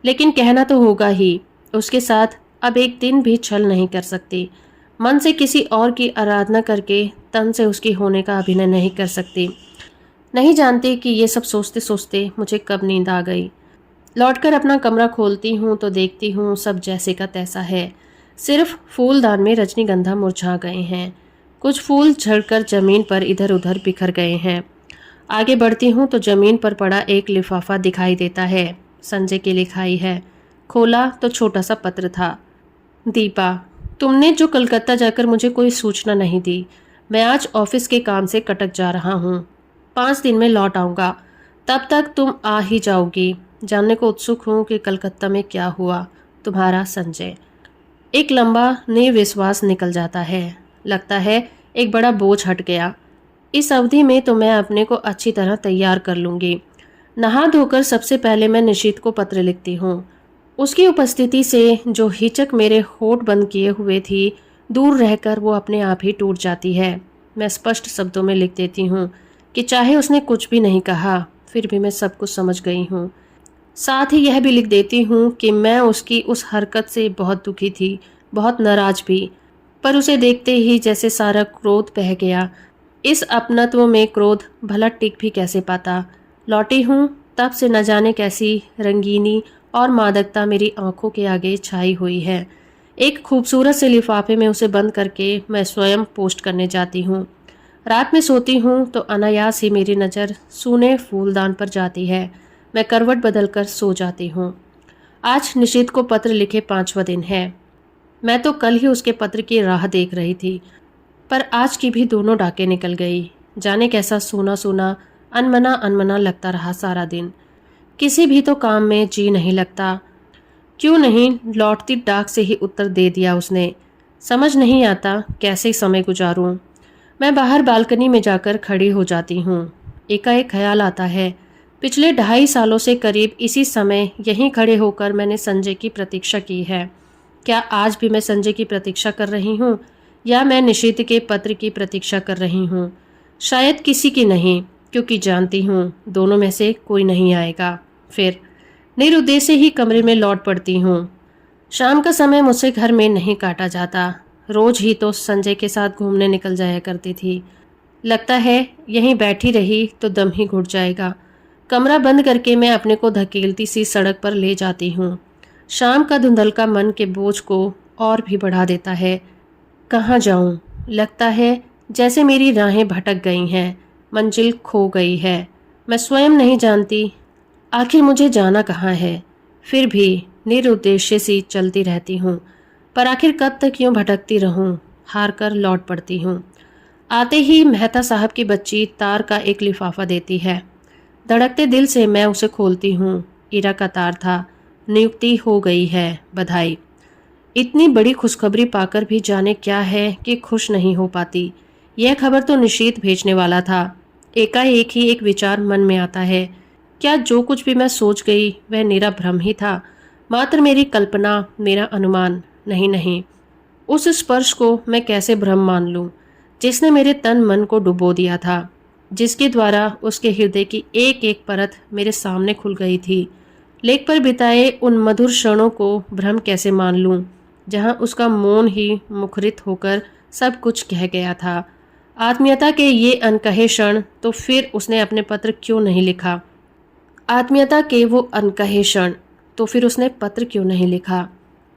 लेकिन कहना तो होगा ही। उसके साथ अब एक दिन भी छल नहीं कर सकती। मन से किसी और की आराधना करके तन से उसकी होने का अभिनय नहीं कर सकती। नहीं जानती कि ये सब सोचते सोचते मुझे कब नींद आ गई। लौटकर अपना कमरा खोलती हूँ तो देखती हूँ सब जैसे का तैसा है। सिर्फ फूलदान में रजनीगंधा मुरझा गए हैं। कुछ फूल झड़कर जमीन पर इधर उधर बिखर गए हैं। आगे बढ़ती हूँ तो जमीन पर पड़ा एक लिफाफा दिखाई देता है। संजय की लिखाई है। खोला तो छोटा सा पत्र था। दीपा, तुमने जो कलकत्ता जाकर मुझे कोई सूचना नहीं दी। मैं आज ऑफिस के काम से कटक जा रहा हूँ। 5 दिन में लौट आऊँगा। तब तक तुम आ ही जाओगी। जानने को उत्सुक हूँ कि कलकत्ता में क्या हुआ। तुम्हारा संजय। एक लंबा निर्विश्वास निकल जाता है। लगता है एक बड़ा बोझ हट गया। इस अवधि में तो मैं अपने को अच्छी तरह तैयार कर लूँगी। नहा धोकर सबसे पहले मैं निशीत को पत्र लिखती हूँ। उसकी उपस्थिति से जो हिचक मेरे होठ बंद किए हुए थी, दूर रहकर वो अपने आप ही टूट जाती है। मैं स्पष्ट शब्दों में लिख देती हूँ कि चाहे उसने कुछ भी नहीं कहा, फिर भी मैं सब कुछ समझ गई हूँ। साथ ही यह भी लिख देती हूँ कि मैं उसकी उस हरकत से बहुत दुखी थी, बहुत नाराज भी। पर उसे देखते ही जैसे सारा क्रोध बह गया। इस अपनत्व में क्रोध भला टिक भी कैसे पाता। लौटी हूँ तब से न जाने कैसी रंगीनी और मादकता मेरी आंखों के आगे छाई हुई है। एक खूबसूरत से लिफाफे में उसे बंद करके मैं स्वयं पोस्ट करने जाती हूँ। रात में सोती हूँ तो अनायास ही मेरी नज़र सूने फूलदान पर जाती है। मैं करवट बदलकर सो जाती हूँ। आज निशीत को पत्र लिखे 5वां दिन है। मैं तो कल ही उसके पत्र की राह देख रही थी, पर आज की भी दोनों डाके निकल गई। जाने कैसा सूना सूना, अनमना अनमना लगता रहा सारा दिन। किसी भी तो काम में जी नहीं लगता। क्यों नहीं लौटती डाक से ही उत्तर दे दिया उसने। समझ नहीं आता कैसे समय गुजारूं। मैं बाहर बालकनी में जाकर खड़ी हो जाती हूँ। एकाएक ख्याल आता है, पिछले 2.5 सालों से करीब इसी समय यहीं खड़े होकर मैंने संजय की प्रतीक्षा की है। क्या आज भी मैं संजय की प्रतीक्षा कर रही हूँ या मैं निशीत के पत्र की प्रतीक्षा कर रही हूँ? शायद किसी की नहीं, क्योंकि जानती हूँ दोनों में से कोई नहीं आएगा। फिर निरुद्देश्य ही कमरे में लौट पड़ती हूँ। शाम का समय मुझसे घर में नहीं काटा जाता। रोज ही तो संजय के साथ घूमने निकल जाया करती थी। लगता है यहीं बैठी रही तो दम ही घुट जाएगा। कमरा बंद करके मैं अपने को धकेलती सी सड़क पर ले जाती हूँ। शाम का धुंधलका मन के बोझ को और भी बढ़ा देता है। कहाँ जाऊँ? लगता है जैसे मेरी राहें भटक गई हैं, मंजिल खो गई है। मैं स्वयं नहीं जानती आखिर मुझे जाना कहाँ है। फिर भी निरुद्देश्य सी चलती रहती हूँ। पर आखिर कब तक यूँ भटकती रहूँ? हार कर लौट पड़ती हूँ। आते ही मेहता साहब की बच्ची तार का एक लिफाफा देती है। धड़कते दिल से मैं उसे खोलती हूँ। ईरा का तार था। नियुक्ति हो गई है, बधाई। इतनी बड़ी खुशखबरी पाकर भी जाने क्या है कि खुश नहीं हो पाती। यह खबर तो निशीत भेजने वाला था। एकाएक ही एक विचार मन में आता है क्या जो कुछ भी मैं सोच गई वह निरा भ्रम ही था, मात्र मेरी कल्पना, मेरा अनुमान? नहीं नहीं, उस स्पर्श को मैं कैसे भ्रम मान लूं, जिसने मेरे तन मन को डुबो दिया था, जिसके द्वारा उसके हृदय की एक एक परत मेरे सामने खुल गई थी। लेक पर बिताए उन मधुर क्षणों को भ्रम कैसे मान लूं, जहां उसका मौन ही मुखरित होकर सब कुछ कह गया था। आत्मीयता के ये अनकहे क्षण, तो फिर उसने अपने पत्र क्यों नहीं लिखा? आत्मीयता के वो अनकहे क्षण, तो फिर उसने पत्र क्यों नहीं लिखा?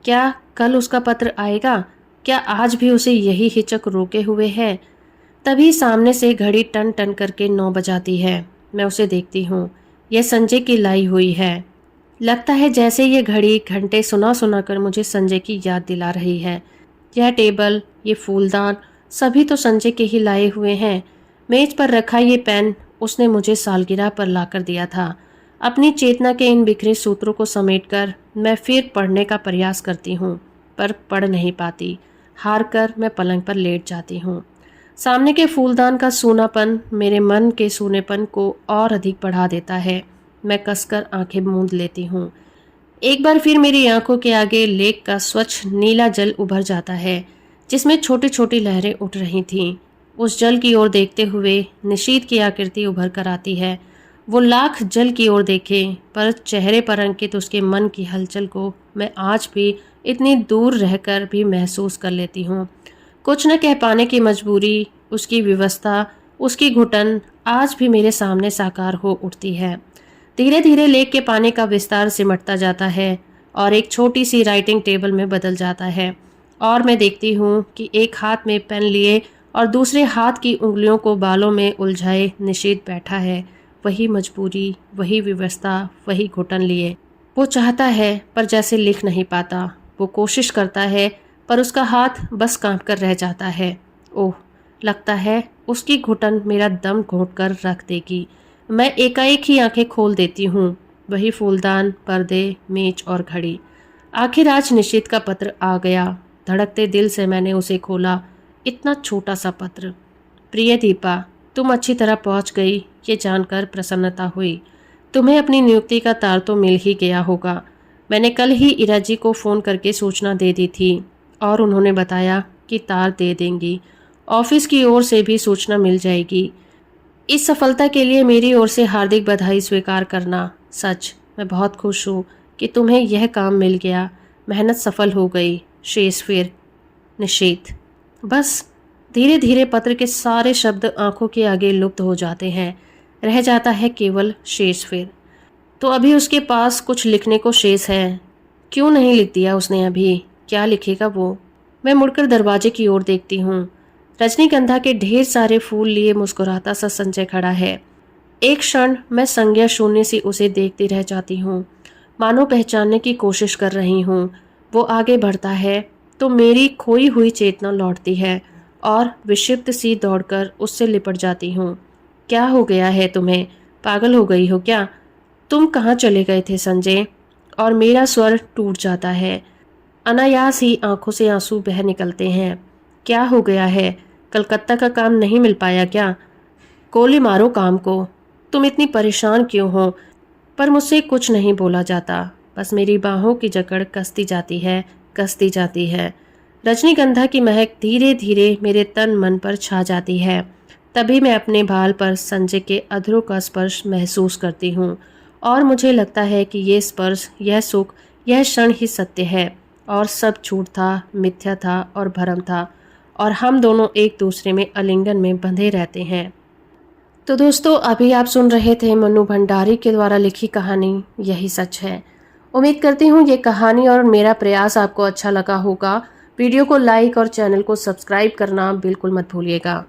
क्या कल उसका पत्र आएगा? क्या आज भी उसे यही हिचक रोके हुए है? तभी सामने से घड़ी टन टन करके 9 बजाती है। मैं उसे देखती हूँ। यह संजय की लाई हुई है। लगता है जैसे ये घड़ी घंटे सुना सुना कर मुझे संजय की याद दिला रही है। यह टेबल, ये फूलदान, सभी तो संजय के ही लाए हुए हैं। मेज पर रखा ये पेन उसने मुझे सालगिरह पर लाकर दिया था। अपनी चेतना के इन बिखरे सूत्रों को समेटकर मैं फिर पढ़ने का प्रयास करती हूँ, पर पढ़ नहीं पाती। हार कर मैं पलंग पर लेट जाती हूँ। सामने के फूलदान का सूनापन मेरे मन के सूनेपन को और अधिक बढ़ा देता है। मैं कसकर आंखें मूंद लेती हूँ। एक बार फिर मेरी आंखों के आगे लेक का स्वच्छ नीला जल उभर जाता है, जिसमें छोटी छोटी लहरें उठ रही थीं। उस जल की ओर देखते हुए निशीथ की आकृति उभर कर आती है। वो लाख जल की ओर देखे, पर चेहरे पर अंकित उसके मन की हलचल को मैं आज भी इतनी दूर रहकर भी महसूस कर लेती हूँ। कुछ न कह पाने की मजबूरी, उसकी विवशता, उसकी घुटन आज भी मेरे सामने साकार हो उठती है। धीरे धीरे लेक के पानी का विस्तार सिमटता जाता है और एक छोटी सी राइटिंग टेबल में बदल जाता है। और मैं देखती हूँ कि एक हाथ में पेन लिए और दूसरे हाथ की उंगलियों को बालों में उलझाए निशीथ बैठा है। वही मजबूरी, वही विवशता, वही घुटन लिए। वो चाहता है पर जैसे लिख नहीं पाता। वो कोशिश करता है पर उसका हाथ बस कांप कर रह जाता है। ओह, लगता है उसकी घुटन मेरा दम घोंट कर रख देगी। मैं एकाएक ही आंखें खोल देती हूँ। वही फूलदान, पर्दे, मेज और घड़ी। आखिर आज निशीथ का पत्र आ गया। धड़कते दिल से मैंने उसे खोला। इतना छोटा सा पत्र। प्रिय दीपा, तुम अच्छी तरह पहुंच गई, ये जानकर प्रसन्नता हुई। तुम्हें अपनी नियुक्ति का तार तो मिल ही गया होगा। मैंने कल ही इरा जी को फ़ोन करके सूचना दे दी थी और उन्होंने बताया कि तार दे देंगी। ऑफिस की ओर से भी सूचना मिल जाएगी। इस सफलता के लिए मेरी ओर से हार्दिक बधाई स्वीकार करना। सच, मैं बहुत खुश हूँ कि तुम्हें यह काम मिल गया। मेहनत सफल हो गई। शेष फिर निशीथ। बस धीरे धीरे पत्र के सारे शब्द आंखों के आगे लुप्त हो जाते हैं। रह जाता है केवल शेष फिर। तो अभी उसके पास कुछ लिखने को शेष है। क्यों नहीं लिख दिया उसने अभी? क्या लिखेगा वो? मैं मुड़कर दरवाजे की ओर देखती हूँ। रजनीगंधा के ढेर सारे फूल लिए मुस्कुराता सा संजय खड़ा है। एक क्षण मैं संज्ञा शून्य सी उसे देखती रह जाती हूँ, मानो पहचानने की कोशिश कर रही हूँ। वो आगे बढ़ता है तो मेरी खोई हुई चेतना लौटती है और विक्षिप्त सी दौड़कर उससे लिपट जाती हूँ। क्या हो गया है तुम्हें? पागल हो गई हो क्या? तुम कहाँ चले गए थे संजय? और मेरा स्वर टूट जाता है। अनायास ही आंखों से आंसू बह निकलते हैं। क्या हो गया है? कलकत्ता का काम नहीं मिल पाया क्या? गोली मारो काम को। तुम इतनी परेशान क्यों हो? पर मुझसे कुछ नहीं बोला जाता। बस मेरी बाहों की जकड़ कसती जाती है, कसती जाती है। रजनीगंधा की महक धीरे धीरे मेरे तन मन पर छा जाती है। तभी मैं अपने बाल पर संजय के अधरों का स्पर्श महसूस करती हूँ और मुझे लगता है कि ये स्पर्श, यह सुख, यह क्षण ही सत्य है और सब झूठ था, मिथ्या था और भ्रम था और हम दोनों एक दूसरे में आलिंगन में बंधे रहते हैं। तो दोस्तों, अभी आप सुन रहे थे मनु भंडारी के द्वारा लिखी कहानी यही सच है। उम्मीद करती हूँ ये कहानी और मेरा प्रयास आपको अच्छा लगा होगा। वीडियो को लाइक और चैनल को सब्सक्राइब करना बिल्कुल मत भूलिएगा।